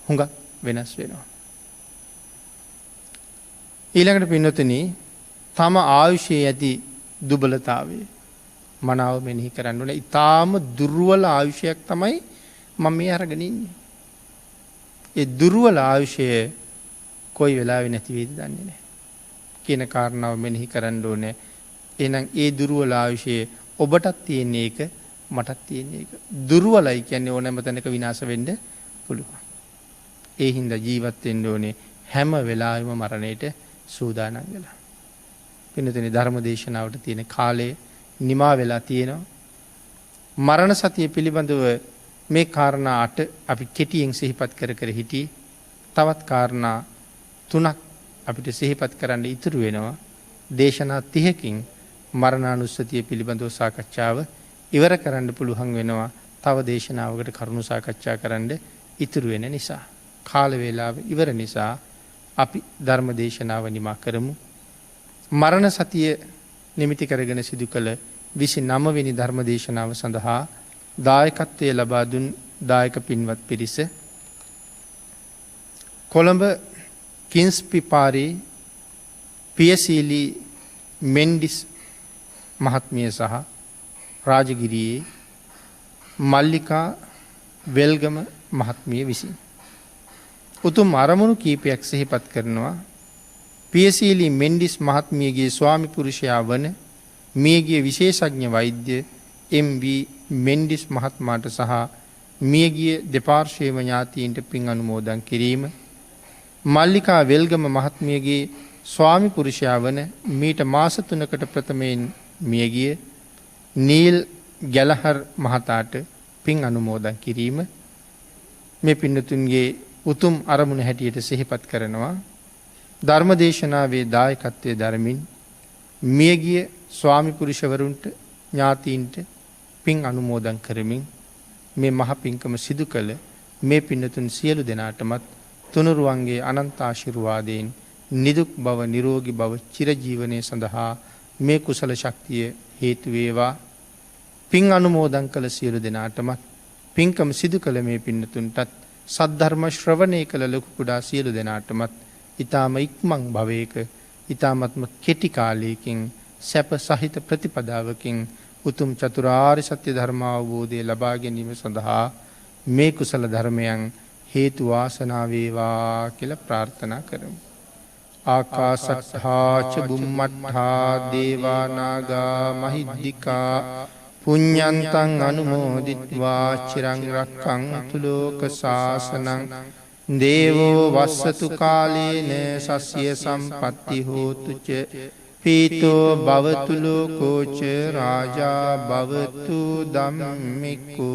B: හුඟක් වෙනස් වෙනවා. ඊළඟට පින්නතුනි තම ආයුෂයේ ඇති දුබලතාවය මනාව මෙනෙහි කරන්න ඕනේ. ඊටාම දුර්වල ආයුෂයක් තමයි මම මේ අරගෙන ඉන්නේ. ඒ දුර්වල ආයුෂය කොයි වෙලාවෙ නැති වෙයිද දන්නේ නැහැ. කියන කාරණාව මෙනෙහි කරන්න ඕනේ. එහෙනම් ඒ දුර්වල ආයුෂය ඔබටත් තියෙන එක මටත් තියෙන එක. දුර්වලයි කියන්නේ ඕනෑම තැනක විනාශ වෙන්න පුළුවන්. ඒ හින්දා ජීවත් වෙන්න ඕනේ හැම වෙලාවෙම මරණයට සූදානම් වෙලා. පින්නතුනි ධර්ම දේශනාවට තියෙන කාලය නිමා වෙලා තියෙනවා. මරණ සතිය පිළිබඳව මේ කාරණා 8 අපි කෙටියෙන් සිහිපත් කර හිටියේ. තවත් කාරණා 3ක් අපිට සිහිපත් කරන්න ඉතුරු වෙනවා. දේශනා 30කින් මරණානුස්සතිය පිළිබඳව සාකච්ඡාව ඉවර කරන්න පුළුවන් වෙනවා. තව දේශනාවකට කරුණු සාකච්ඡා කරන්න ඉතුරු වෙන නිසා. කාල වේලාව ඉවර නිසා අපි ධර්ම දේශනාව නිමා කරමු. මරණ සතිය නිමිති කරගෙන සිදු කළ 29 වෙනි ධර්ම දේශනාව සඳහා දායකත්වයේ ලබා දුන් දායක පින්වත් පිරිස කොළඹ කින්ස්පි පාරේ පියසීලි මෙන්ඩිස් මහත්මිය සහ රාජගිරියේ මල්ලිකා වෙල්ගම මහත්මිය විසින් උතුම් අරමුණු කීපයක් සිහිපත් කරනවා. පියසීලි මෙන්ඩිස් මහත්මියගේ ස්වාමි පුරුෂයා වන මියගිය විශේෂඥ වෛද්‍ය එම්.වී. මෙන්ඩිස් මහත්මාට සහ මියගිය දෙපාර්ශ්වයේම ඥාතීන්ට පින් අනුමෝදන් කිරීම. මල්ලිකා වෙල්ගම මහත්මියගේ ස්වාමි පුරුෂයා වන මීට මාස 3කට ප්‍රථමයෙන් මියගිය නීල් ගැලහර් මහතාට පින් අනුමෝදන් කිරීම. මේ පින්නතුන්ගේ උතුම් අරමුණ හැටියට සිහිපත් කරනවා. ධර්මදේශනාවේ දායකත්වයේ දරමින් මියගිය ස්වාමි පුරුෂවරුන්ට ඥාතීන්ට පින් අනුමෝදන් කරමින් මේ මහ පින්කම සිදු කළ මේ පින්නතුන් සියලු දෙනාටමත් තුනුරුවන්ගේ අනන්ත ආශිර්වාදයෙන් නිදුක් බව නිරෝගී බව චිරජීවනයේ සඳහා මේ කුසල ශක්තිය හේතු වේවා. පින් අනුමෝදන් කළ සියලු දෙනාටමත් පින්කම සිදු කළ මේ පින්නතුන්ටත් සද්ධර්ම ශ්‍රවණය කළ ලොකු කුඩා සියලු දෙනාටමත් ඊ타ම ඉක්මන් භවයක ඊ타මත්ම කෙටි කාලයකින් සැප සහිත ප්‍රතිපදාවකින් උතුම් චතුරාර්ය සත්‍ය ධර්ම අවබෝධය ලබා ගැනීම සඳහා මේ කුසල ධර්මයන් හේතු වාසනා වේවා කියලා ප්‍රාර්ථනා කරමු. ආකාශට්ඨා ච බුම්මට්ඨා දේවා නාග මහිද්దికා පුඤ්ඤන්තං අනුමෝදිත්වා චිරං රක්ඛන්තු ලෝක සාසනං දේවෝ වස්සතු කාලේන සස්ය සම්පatti හෝතු ච පීතෝ භවතු ලෝකෝ ච රාජා භවතු ධම්මිකෝ.